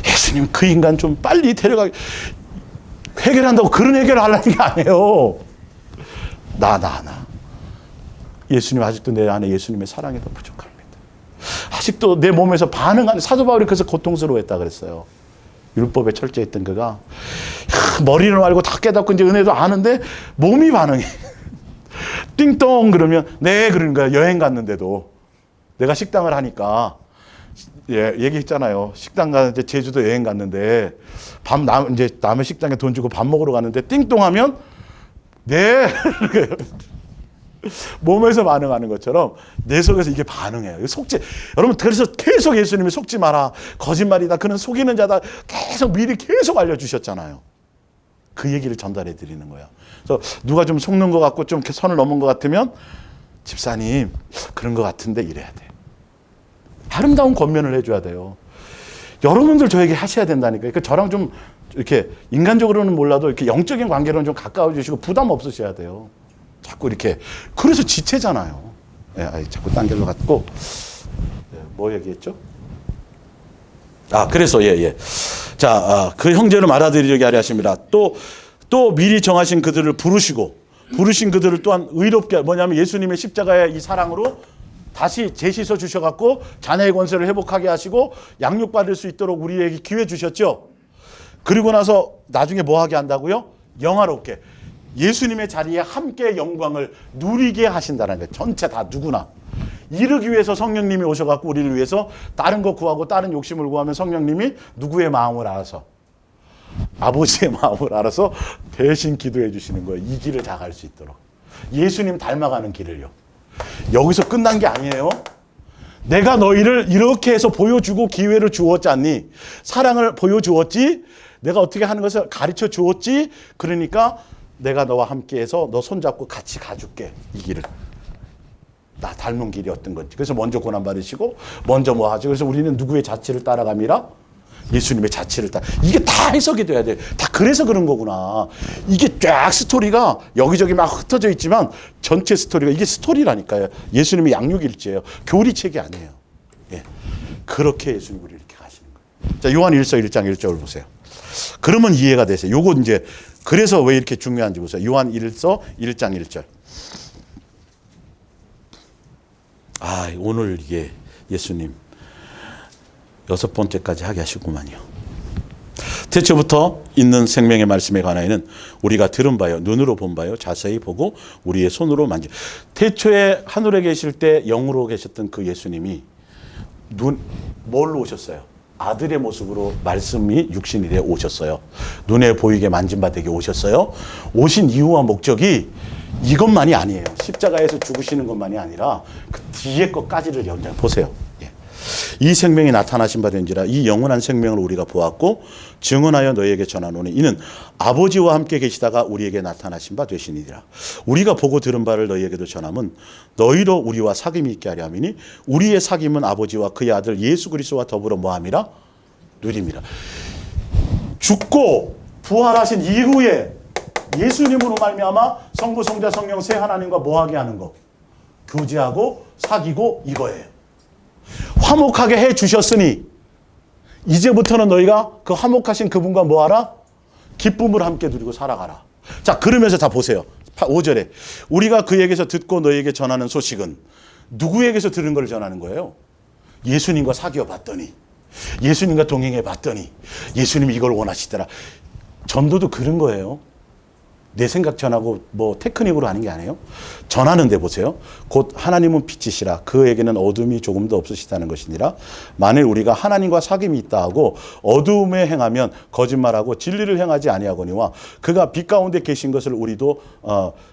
Speaker 1: 예수님 그 인간 좀 빨리 데려가 해결한다고 그런 해결을 하려는 게 아니에요. 나. 예수님 아직도 내 안에 예수님의 사랑이 더 부족합니다. 아직도 내 몸에서 반응하는 사도 바울이 그래서 고통스러워했다 그랬어요. 율법에 철저했던 그가 머리를 알고 다 깨닫고 이제 은혜도 아는데 몸이 반응해. 띵동 그러면 그런 거야. 여행 갔는데도 내가 식당을 하니까 얘기했잖아요. 식당 가는데 제주도 여행 갔는데 이제 남의 식당에 돈 주고 밥 먹으러 갔는데 띵동하면 몸에서 반응하는 것처럼 내 속에서 이게 반응해요. 여러분 그래서 계속 예수님이 속지 마라. 거짓말이다. 그는 속이는 자다. 계속 미리 계속 알려주셨잖아요. 그 얘기를 전달해 드리는 거야. 그래서 누가 좀 속는 것 같고 좀 선을 넘은 것 같으면 집사님 그런 것 같은데 이래야 돼. 아름다운 권면을 해줘야 돼요. 여러분들 저에게 하셔야 된다니까요. 그러니까 저랑 좀 이렇게 인간적으로는 몰라도 이렇게 영적인 관계로는 좀 가까워 주시고 부담 없으셔야 돼요. 자꾸 이렇게. 그래서 지체잖아요. 자꾸 딴 길로 갔고. 뭐 얘기했죠? 그래서 자, 그 형제를 알아들이려게 하려 하십니다. 또 미리 정하신 그들을 부르신 그들을 또한 의롭게 뭐냐면 예수님의 십자가의 이 사랑으로 다시 재씻어 주셔갖고 자녀의 권세를 회복하게 하시고 양육받을 수 있도록 우리에게 기회 주셨죠. 그리고 나서 나중에 뭐 하게 한다고요? 영화롭게. 예수님의 자리에 함께 영광을 누리게 하신다는 거예요. 전체 다 누구나. 이르기 위해서 성령님이 오셔갖고 우리를 위해서 다른 거 구하고 다른 욕심을 구하면 성령님이 누구의 마음을 알아서 아버지의 마음을 알아서 대신 기도해 주시는 거예요. 이 길을 다 갈 수 있도록. 예수님 닮아가는 길을요. 여기서 끝난 게 아니에요. 내가 너희를 이렇게 해서 보여주고 기회를 주었지 않니? 사랑을 보여주었지? 내가 어떻게 하는 것을 가르쳐 주었지? 그러니까 내가 너와 함께해서 너 손잡고 같이 가줄게. 이 길을. 나 닮은 길이 어떤 건지. 그래서 먼저 고난 받으시고 먼저 뭐 하죠. 그래서 우리는 누구의 자취를 따라감이라? 예수님의 자취를 따라. 이게 다 해석이 돼야 돼. 다 그래서 그런 거구나. 이게 쫙 스토리가 여기저기 막 흩어져 있지만 전체 스토리가 이게 스토리라니까요. 예수님의 양육일지예요. 교리책이 아니에요. 예. 그렇게 예수님 우리 이렇게 가시는 거예요. 자, 요한 1서 1장 1절 보세요. 그러면 이해가 되세요. 요거 이제 그래서 왜 이렇게 중요한지 보세요. 요한 1서 1장 1절. 아, 오늘 이게 예수님 6번째까지 하게 하시구만요. 태초부터 있는 생명의 말씀에 관하여는 우리가 들은 바요, 눈으로 본 바요, 자세히 보고 우리의 손으로 만지. 태초에 하늘에 계실 때 영으로 계셨던 그 예수님이 뭘로 오셨어요? 아들의 모습으로 말씀이 육신이 되어 오셨어요. 눈에 보이게 만진바되게 오셨어요. 오신 이유와 목적이 이것만이 아니에요. 십자가에서 죽으시는 것만이 아니라 그 뒤에 것까지를 연장 보세요. 예. 이 생명이 나타나신 바 된지라 이 영원한 생명을 우리가 보았고 증언하여 너희에게 전하노니 이는 아버지와 함께 계시다가 우리에게 나타나신 바 되시니라. 우리가 보고 들은 바를 너희에게도 전함은 너희로 우리와 사귐이 있게 하려 함이니 우리의 사귐은 아버지와 그의 아들 예수 그리스도와 더불어 뭐함이라? 누림이라. 죽고 부활하신 이후에 예수님으로 말미암아 성부 성자 성령 세 하나님과 뭐하게 하는 거? 교제하고 사귀고 이거예요. 화목하게 해 주셨으니 이제부터는 너희가 그 화목하신 그분과 뭐하라? 기쁨을 함께 누리고 살아가라. 자, 그러면서 다 보세요. 5절에 우리가 그에게서 듣고 너희에게 전하는 소식은 누구에게서 들은 걸 전하는 거예요? 예수님과 사귀어 봤더니 예수님과 동행해 봤더니 예수님이 이걸 원하시더라. 전도도 그런 거예요. 내 생각 전하고 뭐 테크닉으로 하는 게 아니에요. 전하는데 보세요. 곧 하나님은 빛이시라 그에게는 어둠이 조금도 없으시다는 것이니라. 만일 우리가 하나님과 사귐이 있다 하고 어둠에 행하면 거짓말하고 진리를 행하지 아니하거니와 그가 빛 가운데 계신 것을 우리도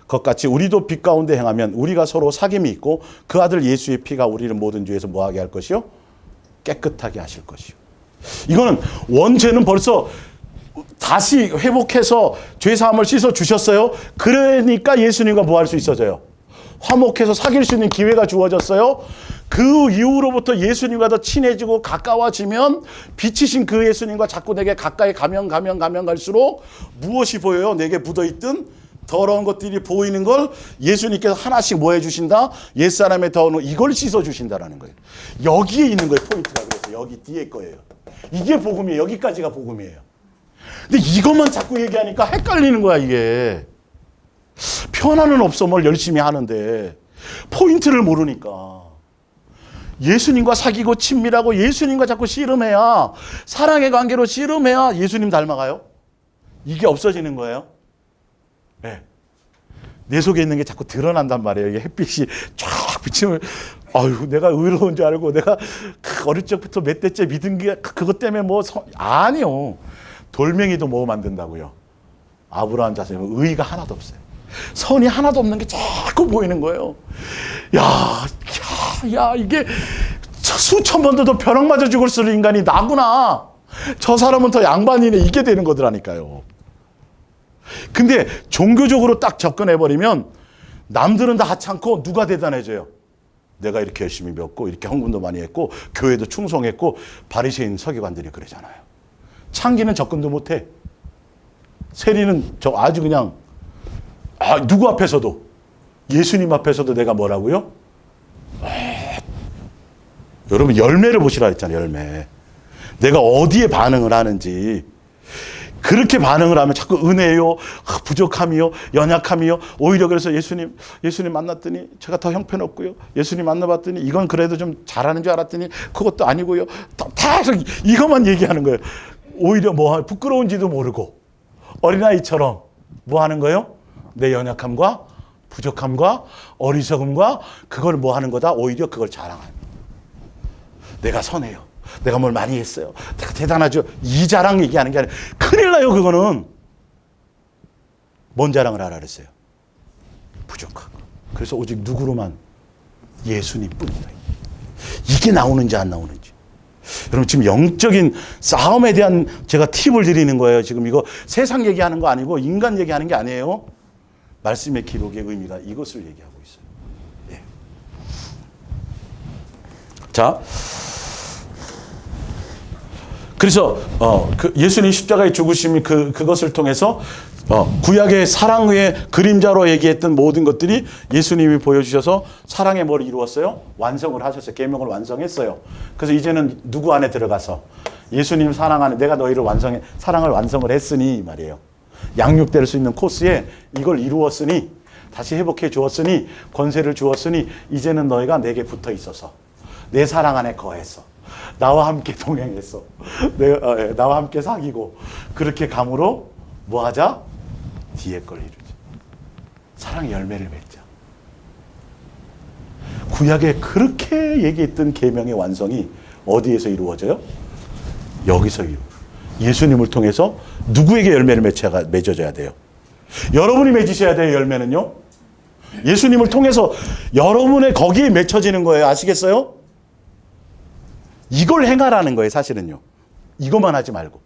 Speaker 1: 것같이 우리도 빛 가운데 행하면 우리가 서로 사귐이 있고 그 아들 예수의 피가 우리를 모든 죄에서 뭐하게 할 것이요? 깨끗하게 하실 것이요. 이거는 원죄는 벌써 다시 회복해서 죄사함을 씻어 주셨어요. 그러니까 예수님과 뭐 할 수 있어져요? 화목해서 사귈 수 있는 기회가 주어졌어요. 그 이후로부터 예수님과 더 친해지고 가까워지면 빛이신 그 예수님과 자꾸 내게 가까이 가면 갈수록 무엇이 보여요? 내게 묻어있던 더러운 것들이 보이는 걸 예수님께서 하나씩 뭐 해주신다? 옛사람의 더러운 이걸 씻어주신다라는 거예요. 여기에 있는 거예요. 포인트가. 그래서 여기 뒤에 거예요. 이게 복음이에요. 여기까지가 복음이에요. 근데 이것만 자꾸 얘기하니까 헷갈리는 거야 이게. 편안은 없어 뭘 열심히 하는데 포인트를 모르니까. 예수님과 사귀고 친밀하고 예수님과 자꾸 씨름해야 사랑의 관계로 씨름해야 예수님 닮아가요. 이게 없어지는 거예요. 네. 내 속에 있는 게 자꾸 드러난단 말이에요. 이게 햇빛이 쫙 비치면 아유 내가 의로운 줄 알고 내가 어릴 적부터 몇 대째 믿은 게 그것 때문에 뭐 아니요. 돌멩이도 뭐 만든다고요. 아브라함 자손은 의의가 하나도 없어요. 선이 하나도 없는 게 자꾸 보이는 거예요. 야 이게 수천 번도 더 벼락 맞아 죽을 수 있는 인간이 나구나. 저 사람은 더 양반이네. 이게 되는 거더라니까요. 근데 종교적으로 딱 접근해버리면 남들은 다 하찮고 누가 대단해져요? 내가 이렇게 열심히 배웠고 이렇게 헌금도 많이 했고 교회도 충성했고 바리새인 서기관들이 그러잖아요. 창기는 접근도 못해. 세리는 저 아주 그냥 누구 앞에서도 예수님 앞에서도 내가 뭐라고요? 여러분 열매를 보시라 했잖아요. 열매. 내가 어디에 반응을 하는지. 그렇게 반응을 하면 자꾸 은혜요, 부족함이요, 연약함이요. 오히려 그래서 예수님 만났더니 제가 더 형편없고요. 예수님 만나봤더니 이건 그래도 좀 잘하는 줄 알았더니 그것도 아니고요. 다 이것만 얘기하는 거예요. 오히려 뭐 부끄러운지도 모르고 어린아이처럼 뭐 하는 거예요? 내 연약함과 부족함과 어리석음과 그걸 뭐 하는 거다? 오히려 그걸 자랑하는 거예요. 내가 선해요. 내가 뭘 많이 했어요. 내가 대단하죠. 이 자랑 얘기하는 게 아니라 큰일 나요. 그거는. 뭔 자랑을 하라 그랬어요? 부족하고. 그래서 오직 누구로만? 예수님뿐이다. 이게 나오는지 안 나오는지. 여러분 지금 영적인 싸움에 대한 제가 팁을 드리는 거예요. 지금 이거 세상 얘기하는 거 아니고 인간 얘기하는 게 아니에요. 말씀의 기록의 의미가 이것을 얘기하고 있어요. 예. 자, 그래서 그 예수님 십자가의 죽으심이 그것을 통해서 구약의 사랑의 그림자로 얘기했던 모든 것들이 예수님이 보여주셔서 사랑의 뭘 이루었어요? 완성을 하셨어요. 계명을 완성했어요. 그래서 이제는 누구 안에 들어가서 예수님 사랑 안에 내가 너희를 사랑을 완성을 했으니 말이에요. 양육될 수 있는 코스에 이걸 이루었으니 다시 회복해 주었으니 권세를 주었으니 이제는 너희가 내게 붙어 있어서 내 사랑 안에 거해서 나와 함께 동행했어. 나와 함께 사귀고 그렇게 감으로 뭐 하자? 뒤에 걸 이루자. 사랑의 열매를 맺자. 구약에 그렇게 얘기했던 계명의 완성이 어디에서 이루어져요? 여기서 예수님을 통해서 누구에게 열매를 맺어줘야 돼요? 여러분이 맺으셔야 돼요. 열매는요. 예수님을 통해서 여러분의 거기에 맺혀지는 거예요. 아시겠어요? 이걸 행하라는 거예요, 사실은요. 이것만 하지 말고.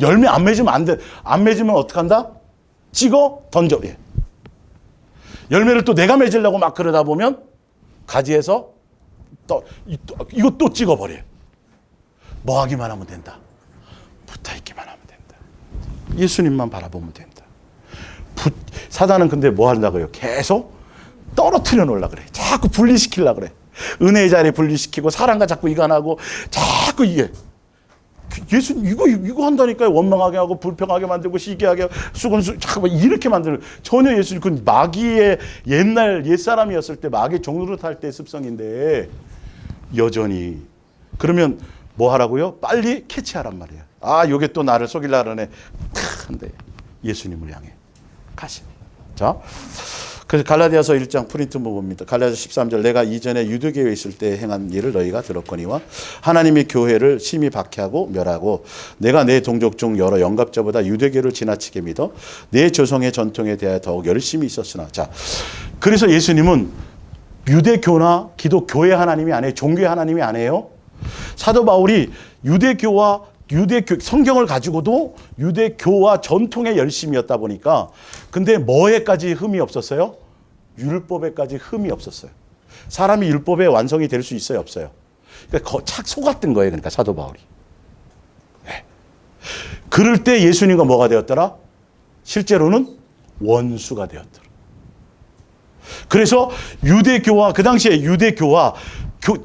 Speaker 1: 열매 안 맺으면 안 돼. 안 맺으면 어떡한다? 찍어, 던져. 예. 열매를 또 내가 맺으려고 막 그러다 보면 가지에서 이거 또 찍어버려. 뭐 하기만 하면 된다. 붙어 있기만 하면 된다. 예수님만 바라보면 된다. 사단은 근데 뭐 하려고요? 계속 떨어뜨려 놓으려고 그래. 자꾸 분리시키려고 그래. 은혜의 자리 분리시키고 사랑과 자꾸 이간하고 자꾸 이게 예수님 이거 한다니까요. 원망하게 하고 불평하게 만들고 시기하게 하고 자꾸 이렇게 만들고 전혀 예수님 그 마귀의 옛날 옛사람이었을 때 마귀 종노릇할 때 습성인데 여전히 그러면 뭐 하라고요? 빨리 캐치하란 말이에요. 아 요게 또 나를 속이려 그러네. 근데 예수님을 향해 가시. 자. 그래서 갈라디아서 1장 프린트 봅니다. 갈라디아서 13절 내가 이전에 유대교회에 있을 때 행한 일을 너희가 들었거니와 하나님이 교회를 심히 박해하고 멸하고 내가 내 동족 중 여러 영갑자보다 유대교를 지나치게 믿어 내 조상의 전통에 대하여 더욱 열심히 있었으나 자 그래서 예수님은 유대교나 기독교의 하나님이 아니에요. 종교의 하나님이 아니에요. 사도 바울이 유대교 성경을 가지고도 유대교와 전통에 열심이었다 보니까 근데 뭐에까지 흠이 없었어요? 율법에까지 흠이 없었어요. 사람이 율법에 완성이 될 수 있어요? 없어요? 그러니까 착 속았던 거예요. 그러니까 사도 바울이. 네. 그럴 때 예수님과 뭐가 되었더라? 실제로는 원수가 되었더라. 그래서 유대교와 그 당시에 유대교와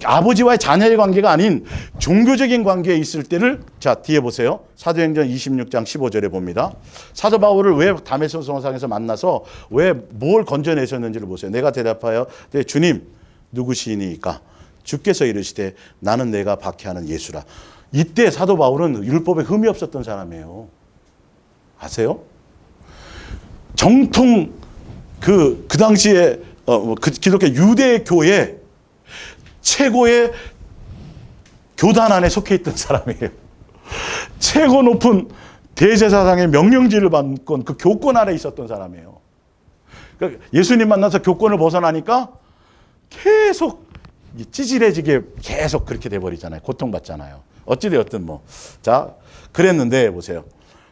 Speaker 1: 아버지와의 자녀의 관계가 아닌 종교적인 관계에 있을 때를 자 뒤에 보세요. 사도행전 26장 15절에 봅니다. 사도 바울을 왜 다메섹 성상에서 만나서 왜 뭘 건져내셨는지를 보세요. 내가 대답하여 주님 누구시니까 주께서 이르시되 나는 내가 박해하는 예수라. 이때 사도 바울은 율법에 흠이 없었던 사람이에요. 아세요? 정통 그 당시에 기독교 유대교회 최고의 교단 안에 속해 있던 사람이에요. 최고 높은 대제사장의 명령지를 받건 그 교권 안에 있었던 사람이에요. 그러니까 예수님 만나서 교권을 벗어나니까 계속 찌질해지게 계속 그렇게 돼버리잖아요. 고통받잖아요. 어찌되었든 뭐. 자, 그랬는데 보세요.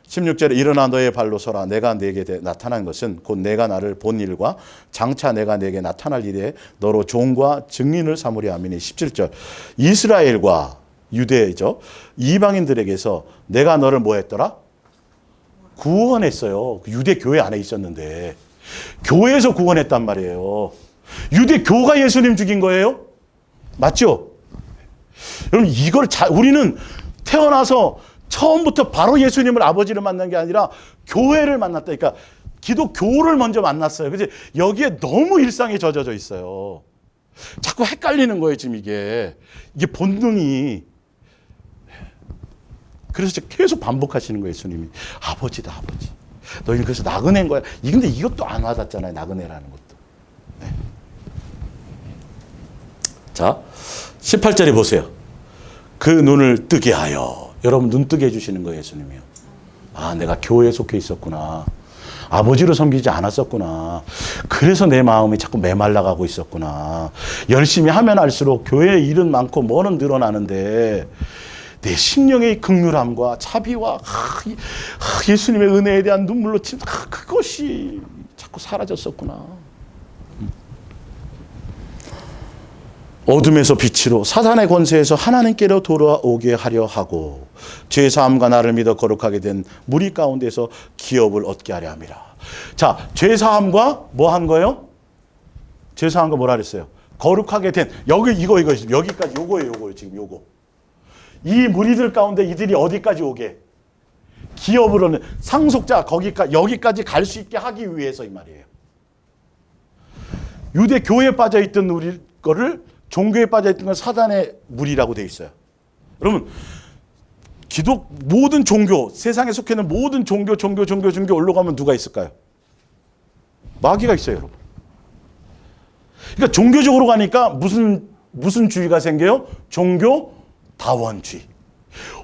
Speaker 1: 16절에 일어나 너의 발로 서라. 내가 내게 나타난 것은 곧 내가 나를 본 일과 장차 내가 내게 나타날 일에 너로 종과 증인을 삼으려 함이니. 17절 이스라엘과 유대죠. 이방인들에게서 내가 너를 뭐 했더라? 구원했어요. 유대 교회 안에 있었는데 교회에서 구원했단 말이에요. 유대 교가 예수님 죽인 거예요? 맞죠? 여러분 이걸 우리는 태어나서 처음부터 바로 예수님을 아버지를 만난 게 아니라 교회를 만났다. 그러니까 기독교를 먼저 만났어요. 그래서 여기에 너무 일상이 젖어져 있어요. 자꾸 헷갈리는 거예요, 지금 이게 본능이. 그래서 계속 반복하시는 거예요, 예수님이. 아버지다, 아버지. 너희는 그래서 나그네인 거야. 근데 이것도 안 와닿잖아요, 나그네라는 것도. 네. 자, 18절에 보세요. 그 눈을 뜨게 하여. 여러분 눈 뜨게 해주시는 거예요, 예수님이요. 아, 내가 교회에 속해 있었구나. 아버지로 섬기지 않았었구나. 그래서 내 마음이 자꾸 메말라가고 있었구나. 열심히 하면 할수록 교회 일은 많고 뭐는 늘어나는데 내 심령의 긍휼함과 자비와 예수님의 은혜에 대한 눈물로 친 그것이 자꾸 사라졌었구나. 어둠에서 빛으로 사단의 권세에서 하나님께로 돌아오게 하려 하고 죄사함과 나를 믿어 거룩하게 된 무리 가운데서 기업을 얻게 하려 함이라. 자, 죄사함과 뭐 한 거예요? 죄사함과 뭐라 그랬어요? 거룩하게 된 이거 여기까지 요거예요. 지금 요거. 이 무리들 가운데 이들이 어디까지 오게? 기업을 얻는 상속자 여기까지 갈 수 있게 하기 위해서 이 말이에요. 유대 교회에 빠져 있던 우리 거를 종교에 빠져있던 건 사단의 무리라고 되어 있어요. 여러분, 모든 종교, 세상에 속해 있는 모든 종교 올라가면 누가 있을까요? 마귀가 있어요, 여러분. 그러니까 종교적으로 가니까 무슨 주의가 생겨요? 종교 다원주의.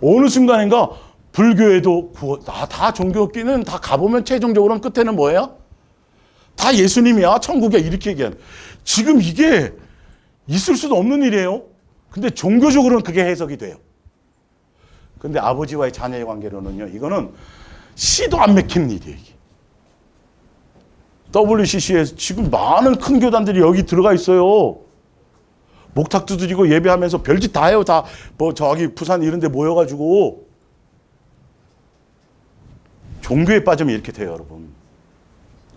Speaker 1: 어느 순간인가 불교에도 다 종교끼는 다 가보면 최종적으로는 끝에는 뭐예요? 다 예수님이야, 천국이야, 이렇게 얘기하는. 지금 이게 있을 수도 없는 일이에요. 근데 종교적으로는 그게 해석이 돼요. 근데 아버지와의 자녀의 관계로는요, 이거는 씨도 안 맥히는 일이에요. 이게. WCC에 지금 많은 큰 교단들이 여기 들어가 있어요. 목탁 두드리고 예배하면서 별짓 다 해요. 다 뭐 저기 부산 이런 데 모여가지고. 종교에 빠지면 이렇게 돼요, 여러분.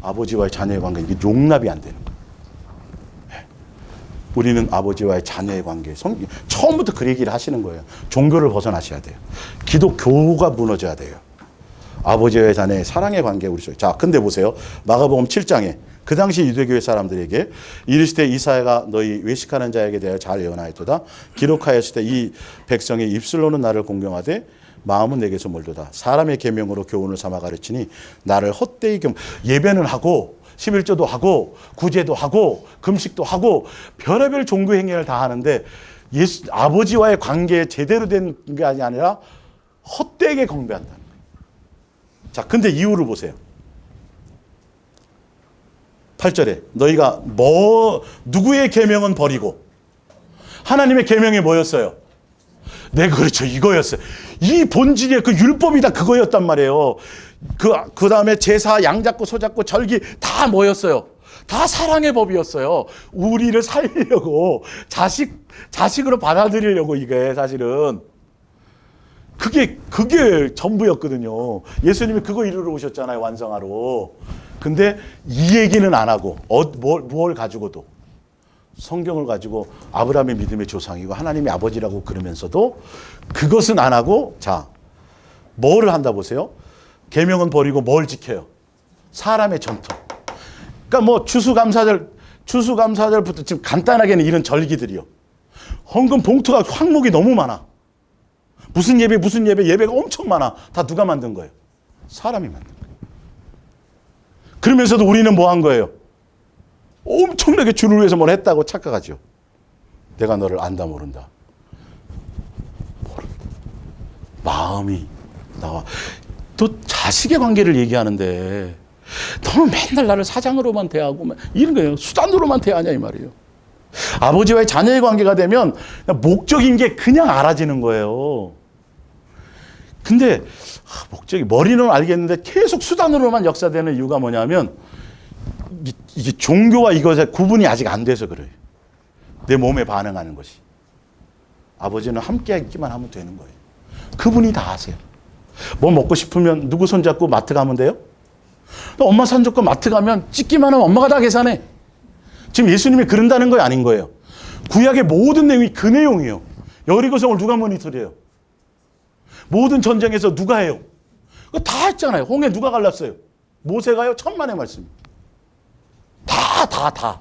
Speaker 1: 아버지와의 자녀의 관계, 이게 용납이 안 되는 거예요. 우리는 아버지와의 자녀의 관계, 처음부터 그 얘기를 하시는 거예요. 종교를 벗어나셔야 돼요. 기독교가 무너져야 돼요. 아버지와의 자녀의 사랑의 관계 우리 속에. 자, 근데 보세요. 마가복음 7장에 그 당시 유대교회 사람들에게 이르시되 이사야가 너희 외식하는 자에게 대하여 잘 예언하였도다. 기록하였을 때 이 백성의 입술로는 나를 공경하되 마음은 내게서 멀도다. 사람의 계명으로 교훈을 삼아 가르치니 나를 헛되이 예배는 하고 11조도 하고 구제도 하고 금식도 하고 별의별 종교 행위를 다 하는데 아버지와의 관계에 제대로 된 게 아니라 헛되게 경배한다는 거예요. 자, 근데 이유를 보세요. 8절에 너희가 누구의 계명은 버리고 하나님의 계명이 뭐였어요? 네, 그렇죠. 이거였어요. 이 본질의 그 율법이 다 그거였단 말이에요. 그 다음에 제사, 양잡고, 소잡고, 절기 다 뭐였어요? 다 사랑의 법이었어요. 우리를 살리려고, 자식으로 받아들이려고 이게 사실은. 그게 전부였거든요. 예수님이 그거 이루러 오셨잖아요. 완성하러. 근데 이 얘기는 안 하고, 뭘 가지고도. 성경을 가지고 아브라함의 믿음의 조상이고 하나님의 아버지라고 그러면서도 그것은 안 하고, 자, 뭐를 한다 보세요? 계명은 버리고 뭘 지켜요? 사람의 전통. 그러니까 뭐 추수감사절부터 지금 간단하게는 이런 절기들이요. 헌금 봉투가 항목이 너무 많아. 무슨 예배가 엄청 많아. 다 누가 만든 거예요? 사람이 만든 거예요. 그러면서도 우리는 뭐 한 거예요? 엄청나게 주를 위해서 뭘 했다고 착각하죠. 내가 너를 안다 모른다. 모른다. 마음이 나와. 또 자식의 관계를 얘기하는데 너는 맨날 나를 사장으로만 대하고 이런 거예요. 수단으로만 대하냐 이 말이에요. 아버지와의 자녀의 관계가 되면 목적인 게 그냥 알아지는 거예요. 근데 목적이 머리는 알겠는데 계속 수단으로만 역사되는 이유가 뭐냐면 이게 종교와 이것의 구분이 아직 안 돼서 그래요. 내 몸에 반응하는 것이. 아버지는 함께 있기만 하면 되는 거예요. 그분이 다 아세요. 뭐 먹고 싶으면 누구 손잡고 마트 가면 돼요? 엄마 손잡고 마트 가면 찍기만 하면 엄마가 다 계산해. 지금 예수님이 그런다는 거 아닌 거예요. 구약의 모든 내용이 그 내용이에요. 여리고성을 누가 모니터해요? 모든 전쟁에서 누가 해요? 그거 다 했잖아요. 홍해 누가 갈랐어요? 모세가요? 천만의 말씀. 다.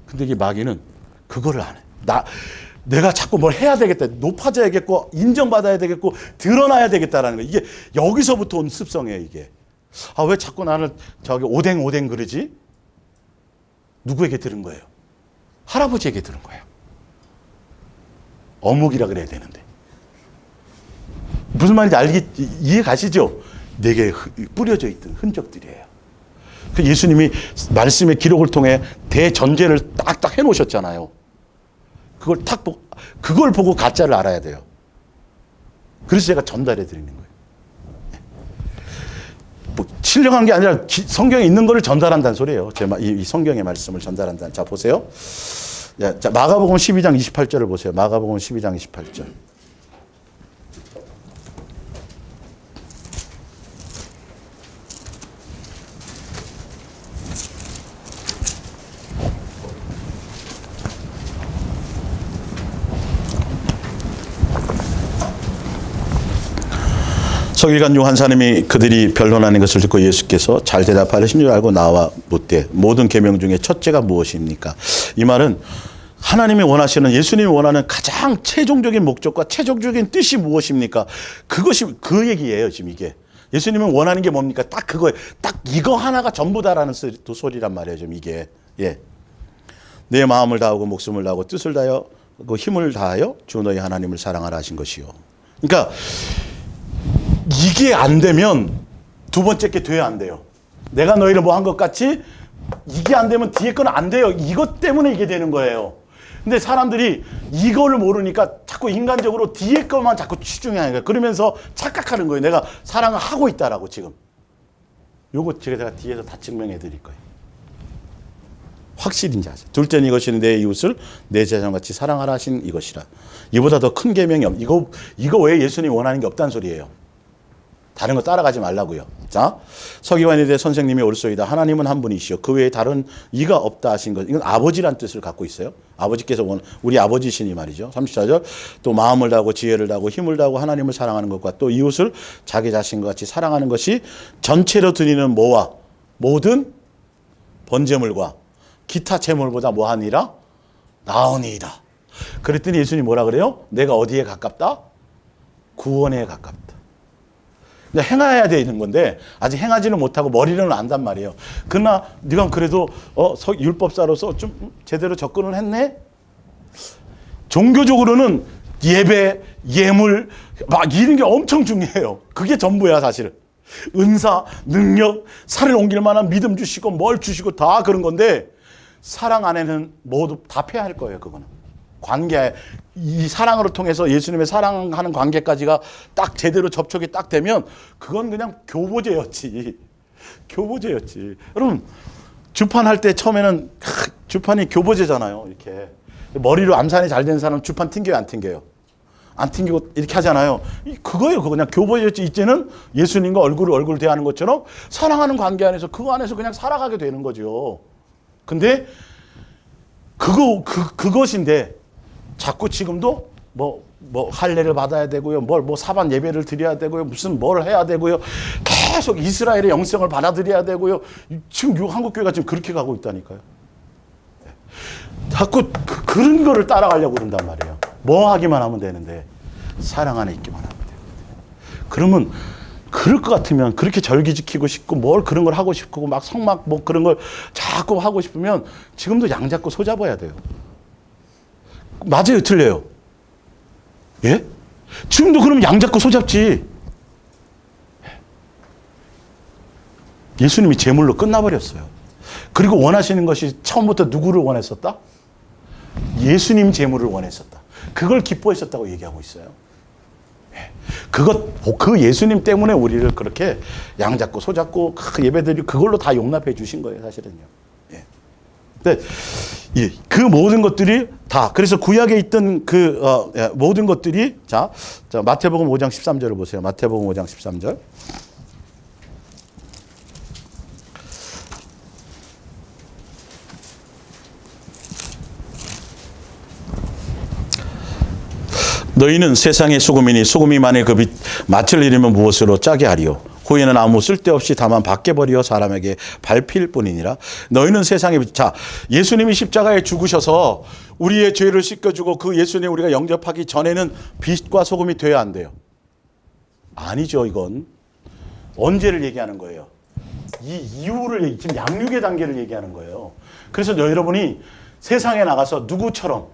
Speaker 1: 근데 이게 마귀는 그거를 안 해. 내가 자꾸 뭘 해야 되겠다. 높아져야겠고, 인정받아야 되겠고, 드러나야 되겠다라는 거. 이게 여기서부터 온 습성이에요, 이게. 왜 자꾸 나는 오뎅 그러지? 누구에게 들은 거예요? 할아버지에게 들은 거예요. 어묵이라 그래야 되는데. 무슨 말인지 이해 가시죠? 내게 뿌려져 있던 흔적들이에요. 그 예수님이 말씀의 기록을 통해 대전제를 딱딱 해놓으셨잖아요. 그걸 보고 가짜를 알아야 돼요. 그래서 제가 전달해 드리는 거예요. 뭐 신령한 게 아니라 성경에 있는 거를 전달한다는 소리예요. 이 성경의 말씀을 전달한다는. 자, 보세요. 자, 마가복음 12장 28절을 보세요. 마가복음 12장 28절. 서기관 요한사님이 그들이 변론하는 것을 듣고 예수께서 잘 대답하신 줄 알고 나와 묻되 모든 계명 중에 첫째가 무엇입니까? 이 말은 하나님이 원하시는, 예수님이 원하는 가장 최종적인 목적과 최종적인 뜻이 무엇입니까? 그것이 그 얘기예요. 지금 이게 예수님은 원하는 게 뭡니까? 딱 그거예요. 딱 이거 하나가 전부다라는 소리란 말이에요. 지금 이게 내 마음을 다하고 목숨을 다하고 뜻을 다하여 그 힘을 다하여 주 너희 하나님을 사랑하라 하신 것이요. 그러니까 이게 안 되면 두 번째 게 돼야 안 돼요. 내가 너희를 뭐 한 것 같이 이게 안 되면 뒤에 거는 안 돼요. 이것 때문에 이게 되는 거예요. 근데 사람들이 이거를 모르니까 자꾸 인간적으로 뒤에 것만 자꾸 치중하는 거예요. 그러면서 착각하는 거예요. 내가 사랑을 하고 있다라고 지금. 요거 제가 뒤에서 다 증명해 드릴 거예요. 확실히 이제 아세요. 둘째는 이것이는 내 이웃을 내 자신같이 사랑하라 하신 이것이라. 이보다 더 큰 계명이 이거 외에 예수님이 원하는 게 없다는 소리예요. 다른 거 따라가지 말라고요. 자, 서기관에 대해 선생님이 옳소이다. 하나님은 한 분이시오. 그 외에 다른 이가 없다 하신 것. 이건 아버지란 뜻을 갖고 있어요. 아버지께서 우리 아버지시니 말이죠. 34절. 또 마음을 다하고 지혜를 다하고 힘을 다하고 하나님을 사랑하는 것과 또 이웃을 자기 자신과 같이 사랑하는 것이 전체로 드리는 뭐와 모든 번제물과 기타 제물보다 뭐하니라? 나으니이다. 그랬더니 예수님이 뭐라 그래요? 내가 어디에 가깝다? 구원에 가깝다. 행해야 되는 건데 아직 행하지는 못하고 머리로는 안단 말이에요. 그러나 네가 그래도 율법사로서 좀 제대로 접근을 했네. 종교적으로는 예배, 예물 막 이런 게 엄청 중요해요. 그게 전부야 사실은. 은사, 능력, 살을 옮길 만한 믿음 주시고 뭘 주시고 다 그런 건데 사랑 안에는 모두 다 패할 거예요. 그거는. 관계, 이 사랑으로 통해서 예수님의 사랑하는 관계까지가 딱 제대로 접촉이 딱 되면 그건 그냥 교보제였지. 교보제였지. 여러분 주판할 때 처음에는 주판이 교보제잖아요. 이렇게 머리로 암산이 잘 된 사람은 주판 튕겨요, 안 튕겨요? 안 튕기고 이렇게 하잖아요. 그거예요. 그거 그냥 교보제였지. 이제는 예수님과 얼굴 대하는 것처럼 사랑하는 관계 안에서 그거 안에서 그냥 살아가게 되는 거죠. 근데 그것인데 자꾸 지금도 뭐 할례를 받아야 되고요. 뭐 사반 예배를 드려야 되고요. 무슨 뭘 해야 되고요. 계속 이스라엘의 영성을 받아들여야 되고요. 지금 한국교회가 지금 그렇게 가고 있다니까요. 자꾸 그런 거를 따라가려고 그런단 말이에요. 뭐 하기만 하면 되는데 사랑 안에 있기만 하면 돼요. 그러면 그럴 것 같으면 그렇게 절기 지키고 싶고 뭘 그런 걸 하고 싶고 막 성막 뭐 그런 걸 자꾸 하고 싶으면 지금도 양 잡고 소 잡아야 돼요. 맞아요, 틀려요? 예? 지금도 그러면 양 잡고 소 잡지. 예수님이 제물로 끝나버렸어요. 그리고 원하시는 것이 처음부터 누구를 원했었다? 예수님 제물을 원했었다. 그걸 기뻐했었다고 얘기하고 있어요. 그 예수님 때문에 우리를 그렇게 양 잡고 소 잡고 예배드리고 그걸로 다 용납해 주신 거예요, 사실은요. 예. 근데 그 모든 것들이 다 그래서 구약에 있던 모든 것들이 자 마태복음 5장 13절을 보세요. 마태복음 5장 13절. 너희는 세상의 소금이니 소금이 만일 그 빛 맛을 잃으면 무엇으로 짜게 하리요? 후에는 아무 쓸데없이 다만 밖에 버려 사람에게 밟힐 뿐이니라. 너희는 세상의 빛. 자, 예수님이 십자가에 죽으셔서 우리의 죄를 씻겨주고 그 예수님 우리가 영접하기 전에는 빛과 소금이 돼야 안 돼요. 아니죠. 이건 언제를 얘기하는 거예요? 이 이후를 지금 양육의 단계를 얘기하는 거예요. 그래서 여러분이 세상에 나가서 누구처럼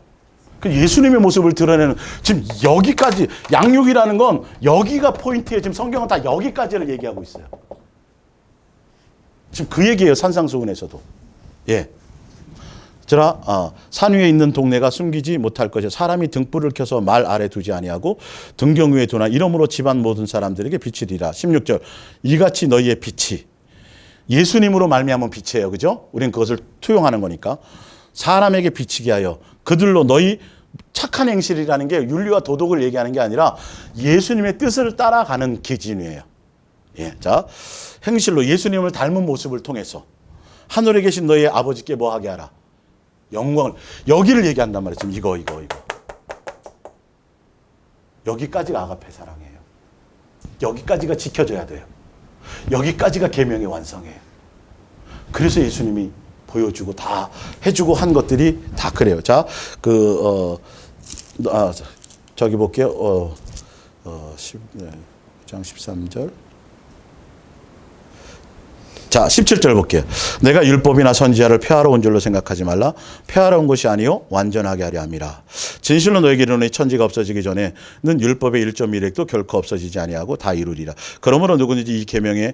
Speaker 1: 그 예수님의 모습을 드러내는 지금 여기까지 양육이라는 건 여기가 포인트예요. 지금 성경은 다 여기까지를 얘기하고 있어요. 지금 그 얘기예요. 산상수훈에서도. 예. 산 위에 있는 동네가 숨기지 못할 것이요 사람이 등불을 켜서 말 아래 두지 아니하고 등경 위에 두나 이러므로 집안 모든 사람들에게 빛이리라. 16절 이같이 너희의 빛이 예수님으로 말미암은 빛이에요. 그죠? 우리는 그것을 투영하는 거니까 사람에게 비치게 하여 그들로 너희 착한 행실이라는 게 윤리와 도덕을 얘기하는 게 아니라 예수님의 뜻을 따라가는 기준이에요. 예. 자, 행실로 예수님을 닮은 모습을 통해서 하늘에 계신 너희 아버지께 뭐 하게 하라. 영광을 여기를 얘기한단 말이에요. 지금 이거 여기까지가 아가페 사랑이에요. 여기까지가 지켜져야 돼요. 여기까지가 계명의 완성이에요. 그래서 예수님이 보여주고 다 해주고 한 것들이 다 그래요. 자, 저기 볼게요. 10장 13절. 자, 17절 볼게요. 내가 율법이나 선지자를 폐하러 온 줄로 생각하지 말라. 폐하러 온 것이 아니요 완전하게 하려 함이라. 진실로 너에게 이르노니 천지가 없어지기 전에는 율법의 1.1획도 결코 없어지지 아니하고 다 이루리라. 그러므로 누구든지 이 계명에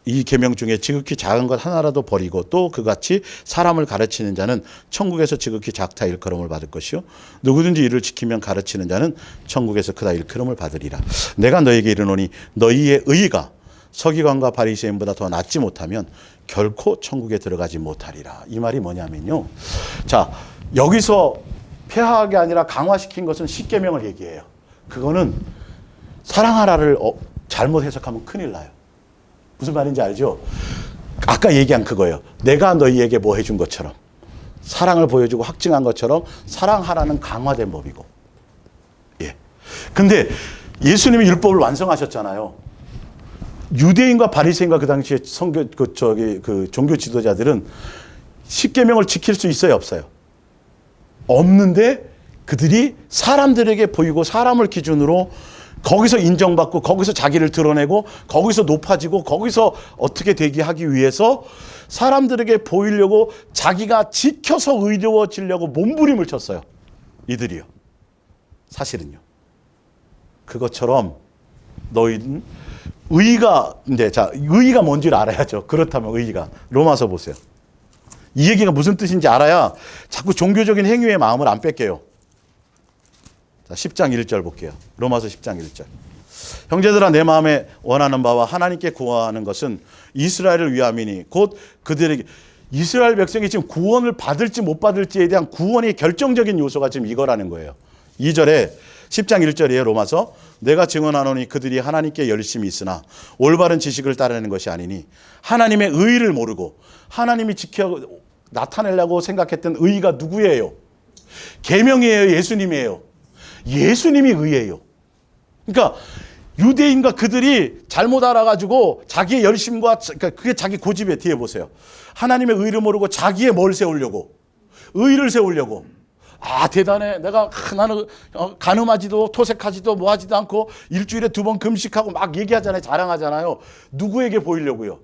Speaker 1: 이 계명 중에 지극히 작은 것 하나라도 버리고 또 그같이 사람을 가르치는 자는 천국에서 지극히 작다 일컬음을 받을 것이요 누구든지 이를 지키면 가르치는 자는 천국에서 크다 일컬음을 받으리라. 내가 너에게 이르노니 너희의 의의가 서기관과 바리새인보다 더 낫지 못하면 결코 천국에 들어가지 못하리라. 이 말이 뭐냐면요. 자, 여기서 폐하게 아니라 강화시킨 것은 십계명을 얘기해요. 그거는 사랑하라를 잘못 해석하면 큰일 나요. 무슨 말인지 알죠? 아까 얘기한 그거예요. 내가 너희에게 뭐 해준 것처럼 사랑을 보여주고 확증한 것처럼 사랑하라는 강화된 법이고. 예. 근데 예수님이 율법을 완성하셨잖아요. 유대인과 바리새인과 그 당시에 종교 지도자들은 십계명을 지킬 수 있어요, 없어요? 없는데 그들이 사람들에게 보이고 사람을 기준으로 거기서 인정받고 거기서 자기를 드러내고 거기서 높아지고 거기서 어떻게 되게 하기 위해서 사람들에게 보이려고 자기가 지켜서 의로워지려고 몸부림을 쳤어요. 이들이요. 사실은요. 그것처럼 너희는 의의가 뭔지를 알아야죠. 그렇다면 의의가. 로마서 보세요. 이 얘기가 무슨 뜻인지 알아야 자꾸 종교적인 행위의 마음을 안 뺏겨요. 자, 10장 1절 볼게요. 로마서 10장 1절. 형제들아 내 마음에 원하는 바와 하나님께 구하는 것은 이스라엘을 위함이니 곧 그들에게 이스라엘 백성이 지금 구원을 받을지 못 받을지에 대한 구원의 결정적인 요소가 지금 이거라는 거예요. 2절에 10장 1절이에요. 로마서. 내가 증언하노니 그들이 하나님께 열심히 있으나 올바른 지식을 따르는 것이 아니니 하나님의 의의를 모르고 하나님이 지켜 나타내려고 생각했던 의의가 누구예요? 계명이에요? 예수님이에요? 예수님이 의의예요. 그러니까 유대인과 그들이 잘못 알아가지고 자기의 열심과 그게 자기 고집에 뒤에 보세요. 하나님의 의의를 모르고 자기의 뭘 세우려고? 의의를 세우려고. 아 대단해. 나는 간음하지도 토색하지도 뭐하지도 않고 일주일에 2번 금식하고 막 얘기하잖아요. 자랑하잖아요. 누구에게 보이려고요?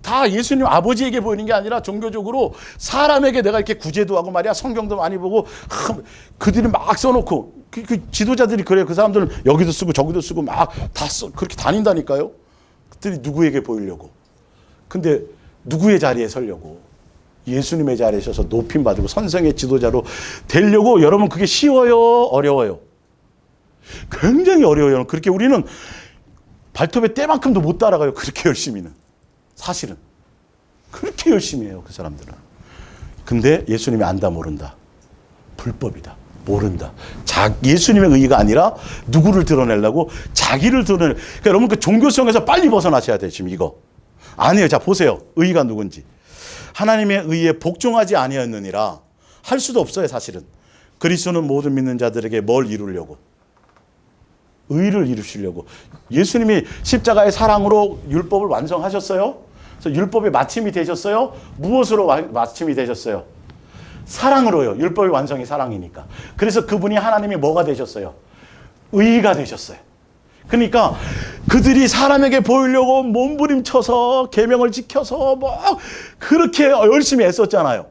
Speaker 1: 다 예수님 아버지에게 보이는 게 아니라 종교적으로 사람에게 내가 이렇게 구제도 하고 말이야. 성경도 많이 보고 그들이 막 써놓고 그 지도자들이 그래요. 그 사람들은 여기도 쓰고 저기도 쓰고 막 다 그렇게 다닌다니까요. 그들이 누구에게 보이려고? 근데 누구의 자리에 서려고? 예수님의 자리에 서서 높임받고 선생의 지도자로 되려고. 여러분 그게 쉬워요? 어려워요? 굉장히 어려워요. 그렇게 우리는 발톱의 때만큼도 못 따라가요. 그렇게 열심히는. 사실은. 그렇게 열심히 해요. 그 사람들은. 근데 예수님이 안다 모른다. 불법이다. 모른다. 예수님의 의의가 아니라 누구를 드러내려고? 자기를 드러내려고. 그러니까 여러분 그 종교성에서 빨리 벗어나셔야 돼요. 지금 이거. 아니에요. 자 보세요. 의의가 누군지. 하나님의 의에 복종하지 아니하였느니라. 할 수도 없어요. 사실은. 그리스도는 모든 믿는 자들에게 뭘 이루려고? 의를 이루시려고. 예수님이 십자가의 사랑으로 율법을 완성하셨어요. 그래서 율법의 마침이 되셨어요. 무엇으로 마침이 되셨어요? 사랑으로요. 율법의 완성이 사랑이니까. 그래서 그분이 하나님이 뭐가 되셨어요? 의가 되셨어요. 그러니까 그들이 사람에게 보이려고 몸부림쳐서 계명을 지켜서 뭐 그렇게 열심히 애썼잖아요.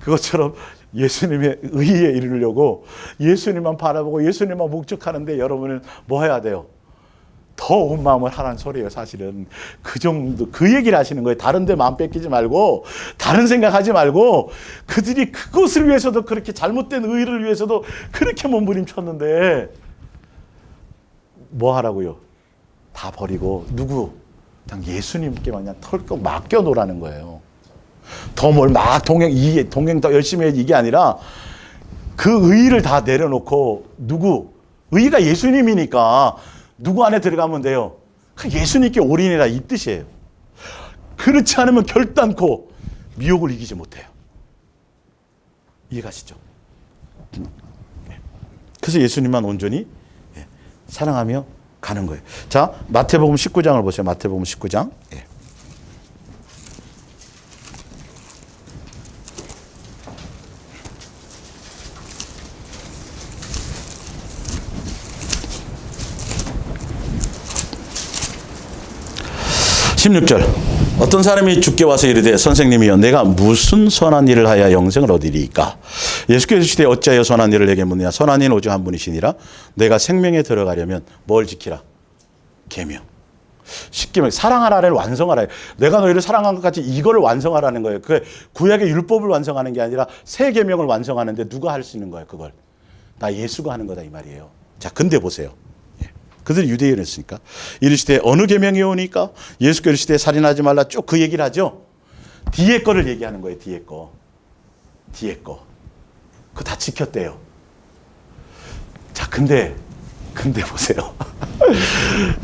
Speaker 1: 그것처럼 예수님의 의에 이르려고 예수님만 바라보고 예수님만 목적하는데 여러분은 뭐 해야 돼요? 더 온 마음을 하라는 소리예요. 사실은 그 정도, 그 얘기를 하시는 거예요. 다른 데 마음 뺏기지 말고, 다른 생각하지 말고, 그들이 그것을 위해서도, 그렇게 잘못된 의를 위해서도 그렇게 몸부림쳤는데 뭐 하라고요? 다 버리고 누구? 그냥 예수님께 그냥 털썩 맡겨 놓으라는 거예요. 더 뭘 막 동행 더 열심히 해, 이게 아니라 그 의의를 다 내려놓고, 누구? 의의가 예수님이니까 누구 안에 들어가면 돼요? 예수님께 올인해라, 이 뜻이에요. 그렇지 않으면 결단코 미혹을 이기지 못해요. 이해가시죠? 그래서 예수님만 온전히 사랑하며 가는 거예요. 자, 마태복음 19장을 보세요. 마태복음 19장. 16절. 어떤 사람이 주께 와서 이르되 선생님이여 내가 무슨 선한 일을 하여 영생을 얻으리이까? 예수께서 이르시되 어찌하여 선한 일을 내게 묻느냐? 선한 이는 오직 한 분이시니라. 내가 생명에 들어가려면 뭘 지키라? 계명. 십계명. 사랑하라를 완성하라. 내가 너희를 사랑한 것까지 이거를 완성하라는 거예요. 그 구약의 율법을 완성하는 게 아니라 새 계명을 완성하는데 누가 할 수 있는 거예요? 그걸 나 예수가 하는 거다 이 말이에요. 자, 근데 보세요. 그들이 유대인이었으니까 이르시되 어느 계명이 오니까? 예수께서 이르시되 살인하지 말라. 쭉 그 얘기를 하죠. 뒤에 거를 얘기하는 거예요. 뒤에 거. 그거 다 지켰대요. 자, 근데 보세요.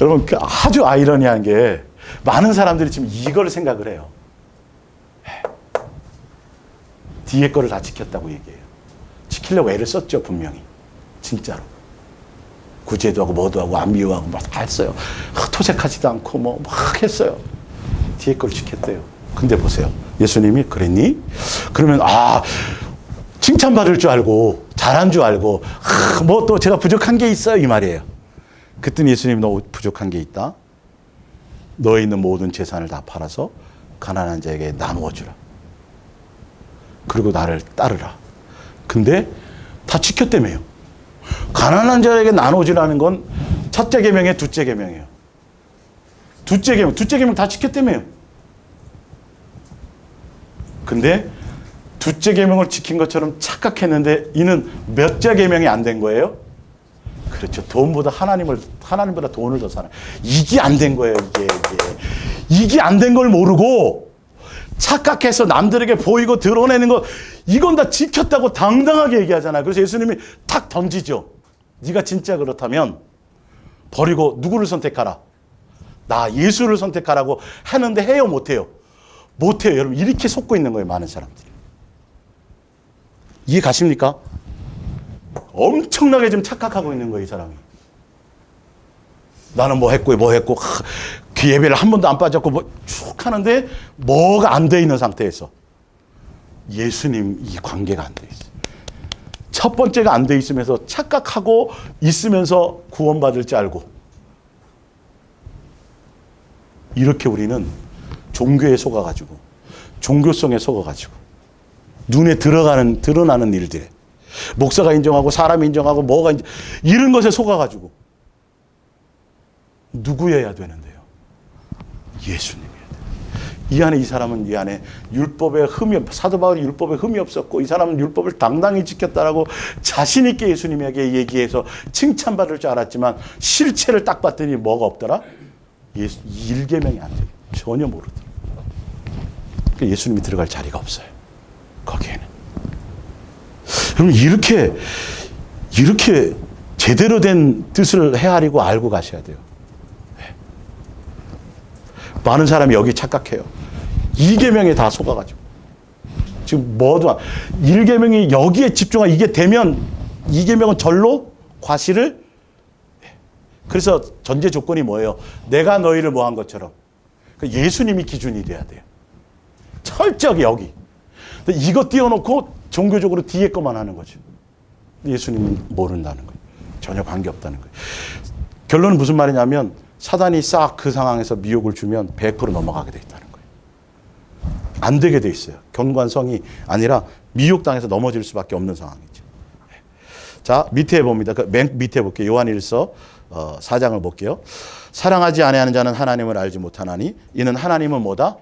Speaker 1: 여러분, 아주 아이러니한 게 많은 사람들이 지금 이걸 생각을 해요. 뒤에 거를 다 지켰다고 얘기해요. 지키려고 애를 썼죠, 분명히. 진짜로. 구제도 하고 뭐도 하고 안미워하고 막 다 했어요. 토색하지도 않고 뭐 막 했어요. 뒤에 걸 지켰대요. 근데 보세요. 예수님이 그랬니? 그러면 칭찬받을 줄 알고 잘한 줄 알고 뭐 또 제가 부족한 게 있어요 이 말이에요. 그랬더니 예수님이 너 부족한 게 있다. 너에 있는 모든 재산을 다 팔아서 가난한 자에게 나누어 주라. 그리고 나를 따르라. 근데 다 지켰다며요. 가난한 자에게 나눠주라는 건 첫째 계명에 둘째 계명이에요. 둘째 계명 다 지켰다며요. 근데 둘째 계명을 지킨 것처럼 착각했는데 이는 몇째 계명이 안 된 거예요? 그렇죠. 하나님보다 돈을 더 사랑. 이게 안 된 거예요. 이게 안 된 걸 모르고 착각해서 남들에게 보이고 드러내는 거, 이건 다 지켰다고 당당하게 얘기하잖아요. 그래서 예수님이 탁 던지죠. 네가 진짜 그렇다면 버리고 누구를 선택하라? 나 예수를 선택하라고 하는데 해요, 못해요? 못해요. 여러분, 이렇게 속고 있는 거예요, 많은 사람들이. 이해 가십니까? 엄청나게 지금 착각하고 있는 거예요, 이 사람이. 나는 뭐 했고 그 예배를 한 번도 안 빠졌고 뭐 쭉 하는데 뭐가 안 돼 있는 상태에서 예수님 이 관계가 안 돼 있어요. 첫 번째가 안 돼 있으면서 착각하고 있으면서 구원받을 줄 알고, 이렇게 우리는 종교에 속아가지고 종교성에 속아가지고 눈에 드러나는 일들에 목사가 인정하고 사람이 인정하고 뭐가 이런 것에 속아가지고 누구여야 되는데요? 예수님이어야 돼요. 이 안에 이 사람은 이 안에 율법에 사도 바울이 율법에 흠이 없었고 이 사람은 율법을 당당히 지켰다라고 자신 있게 예수님에게 얘기해서 칭찬받을 줄 알았지만 실체를 딱 봤더니 뭐가 없더라? 일계명이 안 돼요. 전혀 모르더라. 예수님이 들어갈 자리가 없어요. 거기에는. 여러분, 이렇게 제대로 된 뜻을 헤아리고 알고 가셔야 돼요. 많은 사람이 여기 착각해요. 2계명에 다 속아가지고. 지금 뭐도 1계명이 여기에 집중하고 이게 되면 2계명은 절로 과실을. 그래서 전제 조건이 뭐예요? 내가 너희를 뭐 한 것처럼. 예수님이 기준이 돼야 돼요. 철저하게 여기. 근데 이거 띄워놓고 종교적으로 뒤에 것만 하는 거죠. 예수님은 모른다는 거예요. 전혀 관계없다는 거예요. 결론은 무슨 말이냐면 사단이 싹 그 상황에서 미혹을 주면 100% 넘어가게 돼 있다는 거예요. 안 되게 돼 있어요. 경관성이 아니라 미혹당해서 넘어질 수밖에 없는 상황이죠. 자, 밑에 봅니다. 맨 밑에 볼게요. 요한일서 4장을 볼게요. 사랑하지 아니하는 자는 하나님을 알지 못하나니 이는 하나님은 뭐다?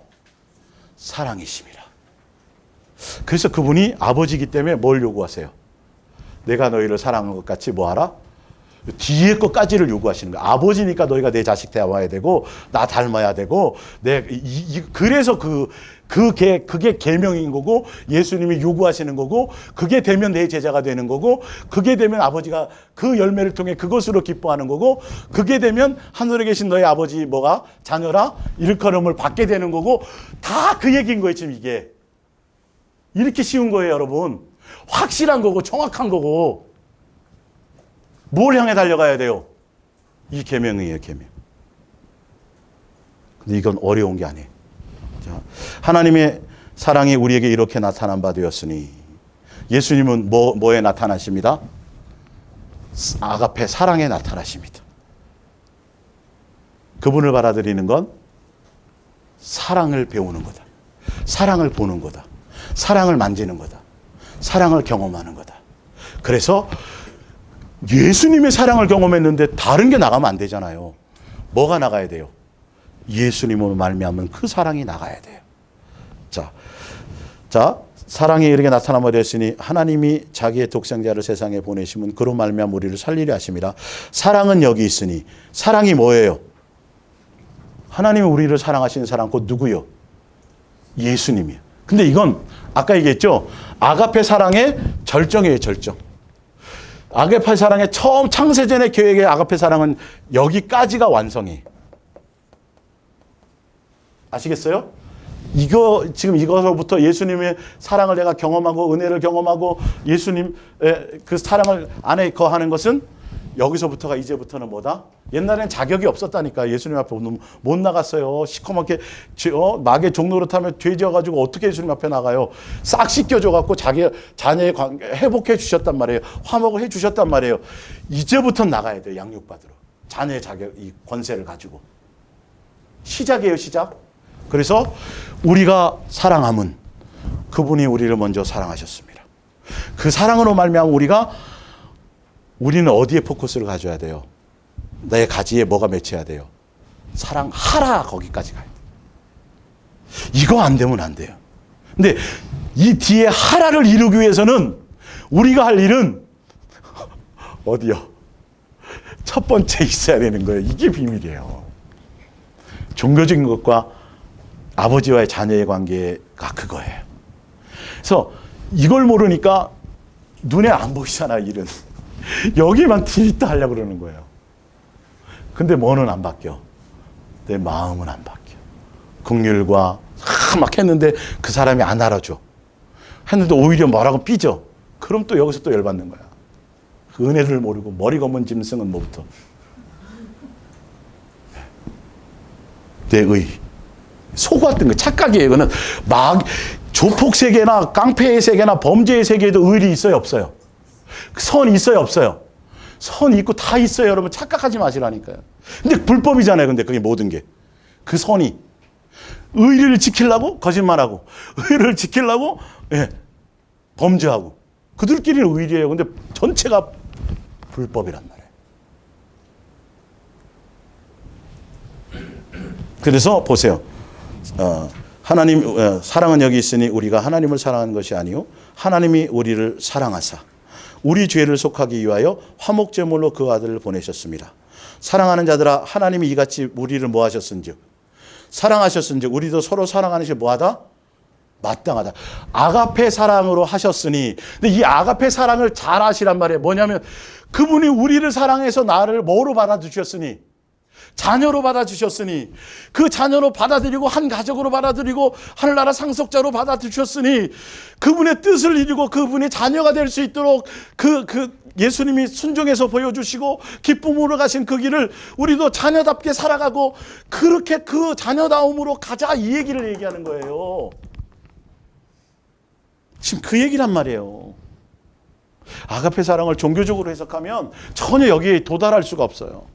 Speaker 1: 사랑이심이라. 그래서 그분이 아버지이기 때문에 뭘 요구하세요? 내가 너희를 사랑한 것 같이 뭐하라? 뒤에 것까지를 요구하시는 거예요. 아버지니까 너희가 내 자식 닮아야 되고 나 닮아야 되고 그래서 그게 계명인 거고 예수님이 요구하시는 거고 그게 되면 내 제자가 되는 거고 그게 되면 아버지가 그 열매를 통해 그것으로 기뻐하는 거고 그게 되면 하늘에 계신 너희 아버지 뭐가 자녀라 일컬음을 받게 되는 거고 다 그 얘기인 거예요. 지금 이게 이렇게 쉬운 거예요. 여러분 확실한 거고 정확한 거고 뭘 향해 달려가야 돼요? 이 계명이에요. 계명. 근데 이건 어려운 게 아니에요. 자, 하나님의 사랑이 우리에게 이렇게 나타난 바 되었으니 예수님은 뭐에 나타나십니다? 아가페 사랑에 나타나십니다. 그분을 받아들이는 건 사랑을 배우는 거다. 사랑을 보는 거다. 사랑을 만지는 거다. 사랑을 경험하는 거다. 그래서 예수님의 사랑을 경험했는데 다른 게 나가면 안 되잖아요. 뭐가 나가야 돼요? 예수님으로 말미암은 그 사랑이 나가야 돼요. 자, 사랑이 이렇게 나타나게 되었으니 하나님이 자기의 독생자를 세상에 보내시면 그로 말미암아 우리를 살리려 하심이라. 사랑은 여기 있으니 사랑이 뭐예요? 하나님이 우리를 사랑하시는 사랑 곧 누구요? 예수님이에요. 근데 이건 아까 얘기했죠. 아가페 사랑의 절정이에요. 절정. 아가페 사랑의 처음 창세전의 계획의 아가페 사랑은 여기까지가 완성이에요. 아시겠어요? 지금 이거서부터 예수님의 사랑을 내가 경험하고 은혜를 경험하고 예수님의 그 사랑을 안에 거하는 것은 여기서부터가 이제부터는 뭐다? 옛날엔 자격이 없었다니까. 예수님 앞에 못 나갔어요. 시커멓게 마귀의 종로를 타면 죄지어가지고 어떻게 예수님 앞에 나가요? 싹 씻겨줘갖고 자기 자녀의 관계 회복해 주셨단 말이에요. 화목을 해 주셨단 말이에요. 이제부터 나가야 돼요. 양육받으러. 자녀의 자격, 이 권세를 가지고. 시작이에요. 시작. 그래서 우리가 사랑함은 그분이 우리를 먼저 사랑하셨습니다. 그 사랑으로 말미암아 우리는 어디에 포커스를 가져야 돼요? 내 가지에 뭐가 맺혀야 돼요? 사랑하라 거기까지 가야 돼요. 이거 안 되면 안 돼요. 근데 이 뒤에 하라를 이루기 위해서는 우리가 할 일은 어디요? 첫 번째 있어야 되는 거예요. 이게 비밀이에요. 종교적인 것과 아버지와의 자녀의 관계가 그거예요. 그래서 이걸 모르니까 눈에 안 보이잖아, 일은. 여기만 티리타 하려고 그러는 거예요. 근데 뭐는 안 바뀌어? 내 마음은 안 바뀌어. 긍휼과 막 했는데 그 사람이 안 알아줘. 했는데 오히려 뭐라고 삐져. 그럼 또 여기서 또 열받는 거야. 그 은혜를 모르고 머리 검은 짐승은 뭐부터? 내 의. 소 같은 거 착각이에요. 이거는 조폭 세계나 깡패의 세계나 범죄의 세계에도 의리 있어요, 없어요? 선 있어요, 없어요? 선 있고 다 있어요, 여러분. 착각하지 마시라니까요. 근데 불법이잖아요, 근데 그게 모든 게. 그 선이. 의리를 지키려고 거짓말하고, 의리를 지키려고 범죄하고. 그들끼리는 의리예요. 근데 전체가 불법이란 말이에요. 그래서 보세요. 사랑은 여기 있으니 우리가 하나님을 사랑하는 것이 아니요 하나님이 우리를 사랑하사 우리 죄를 속하기 위하여 화목제물로 그 아들을 보내셨습니다. 사랑하는 자들아 하나님이 이같이 우리를 뭐 하셨은즉 사랑하셨은즉 우리도 서로 사랑하는 것이 뭐하다? 마땅하다. 아가페 사랑으로 하셨으니. 근데 이 아가페 사랑을 잘 하시란 말이에요. 뭐냐면 그분이 우리를 사랑해서 나를 뭐로 받아주셨으니 자녀로 받아주셨으니 그 자녀로 받아들이고 한 가족으로 받아들이고 하늘나라 상속자로 받아주셨으니 그분의 뜻을 이루고 그분의 자녀가 될 수 있도록 그 예수님이 순종해서 보여주시고 기쁨으로 가신 그 길을 우리도 자녀답게 살아가고 그렇게 그 자녀다움으로 가자 이 얘기를 얘기하는 거예요. 지금 그 얘기란 말이에요. 아가페 사랑을 종교적으로 해석하면 전혀 여기에 도달할 수가 없어요.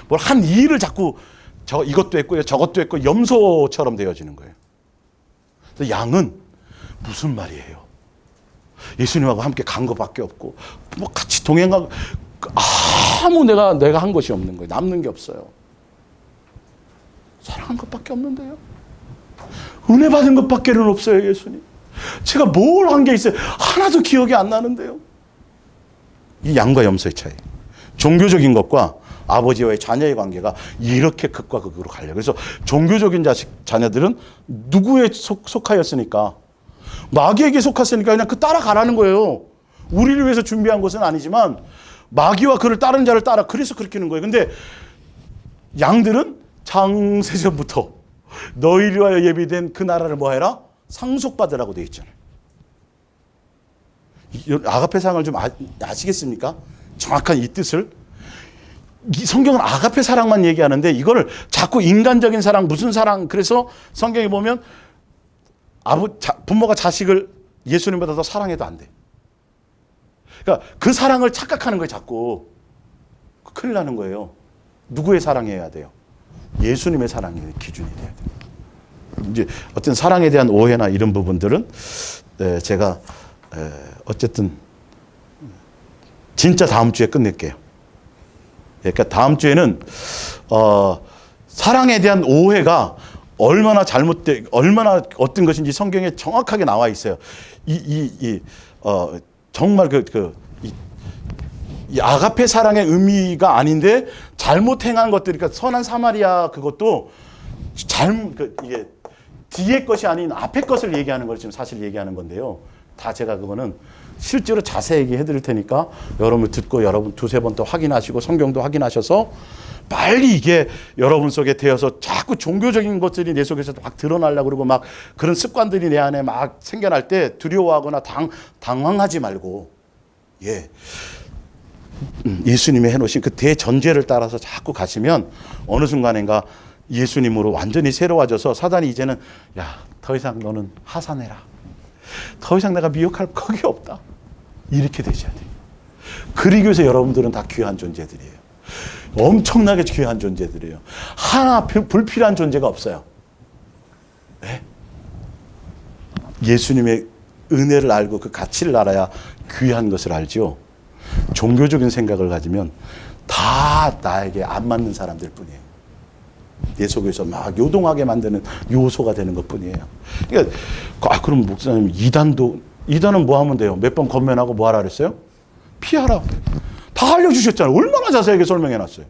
Speaker 1: 뭘 한 일을 자꾸 이것도 했고 저것도 했고 염소처럼 되어지는 거예요. 양은 무슨 말이에요? 예수님하고 함께 간 것밖에 없고 뭐 같이 동행하고 아무 내가 한 것이 없는 거예요. 남는 게 없어요. 사랑한 것밖에 없는데요. 은혜 받은 것밖에는 없어요. 예수님. 제가 뭘 한 게 있어요? 하나도 기억이 안 나는데요. 이 양과 염소의 차이. 종교적인 것과 아버지와의 자녀의 관계가 이렇게 극과 극으로 갈려요. 그래서 종교적인 자녀들은 누구에 속하였으니까, 마귀에게 속했으니까 그냥 그 따라가라는 거예요. 우리를 위해서 준비한 것은 아니지만 마귀와 그를 따르는 자를 따라, 그래서 그렇게 하는 거예요. 근데 양들은 창세전부터 너희를 위하여 예비된 그 나라를 뭐해라? 상속받으라고 되어 있잖아요. 아가페 사랑을 좀 아시겠습니까? 정확한 이 뜻을. 이 성경은 아가페 사랑만 얘기하는데 이거를 자꾸 인간적인 사랑, 무슨 사랑, 그래서 성경에 보면 부모가 자식을 예수님보다 더 사랑해도 안 돼. 그러니까 그 사랑을 착각하는 거예요, 자꾸. 큰일 나는 거예요. 누구의 사랑해야 돼요? 예수님의 사랑이 기준이 돼야 돼요. 이제 어떤 사랑에 대한 오해나 이런 부분들은 제가 어쨌든 진짜 다음 주에 끝낼게요. 그러니까 다음 주에는 사랑에 대한 오해가 얼마나 얼마나 어떤 것인지 성경에 정확하게 나와 있어요. 정말 이 아가페 사랑의 의미가 아닌데 잘못 행한 것들, 그러니까 선한 사마리아 그것도 이게 뒤에 것이 아닌 앞에 것을 얘기하는 걸 지금 사실 얘기하는 건데요. 다 제가 그거는 실제로 자세히 해드릴 테니까 여러분 듣고 여러분 두세 번 더 확인하시고 성경도 확인하셔서 빨리 이게 여러분 속에 되어서 자꾸 종교적인 것들이 내 속에서 막 드러나려고 그러고 막 그런 습관들이 내 안에 막 생겨날 때 두려워하거나 당황하지 말고, 예수님이 해놓으신 그 대전제를 따라서 자꾸 가시면 어느 순간인가 예수님으로 완전히 새로워져서 사단이 이제는 더 이상 너는 하산해라. 더 이상 내가 미혹할 거기 없다. 이렇게 되셔야 돼요. 그리고서 여러분들은 다 귀한 존재들이에요. 엄청나게 귀한 존재들이에요. 하나 불필요한 존재가 없어요. 네? 예수님의 은혜를 알고 그 가치를 알아야 귀한 것을 알지요. 종교적인 생각을 가지면 다 나에게 안 맞는 사람들 뿐이에요. 내 속에서 막 요동하게 만드는 요소가 되는 것 뿐이에요. 그러니까, 그럼 목사님, 이단은 뭐 하면 돼요? 몇 번 권면하고 뭐 하라 그랬어요? 피하라. 다 알려주셨잖아요. 얼마나 자세하게 설명해 놨어요.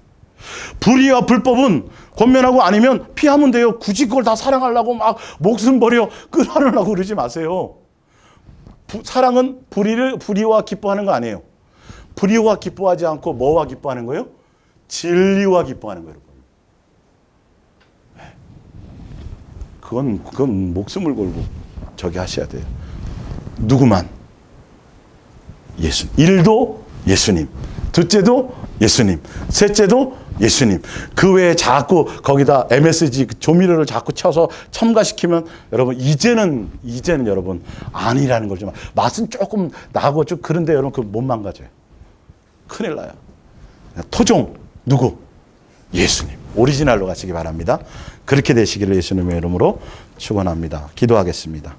Speaker 1: 불의와 불법은 권면하고 아니면 피하면 돼요. 굳이 그걸 다 사랑하려고 막 목숨 버려 끌어내려고 그러지 마세요. 사랑은 불의와 기뻐하는 거 아니에요. 불의와 기뻐하지 않고 뭐와 기뻐하는 거예요? 진리와 기뻐하는 거예요. 그건 목숨을 걸고 저기 하셔야 돼요. 누구만? 예수. 일도 예수님. 둘째도 예수님. 셋째도 예수님. 그 외에 자꾸 거기다 MSG 조미료를 자꾸 쳐서 첨가시키면 여러분 이제는 여러분 아니라는 걸 좀, 맛은 조금 나고 좀 그런데 여러분 그 못 망가져요. 큰일 나요. 토종 누구? 예수님. 오리지널로 가시기 바랍니다. 그렇게 되시기를 예수님의 이름으로 축원합니다. 기도하겠습니다.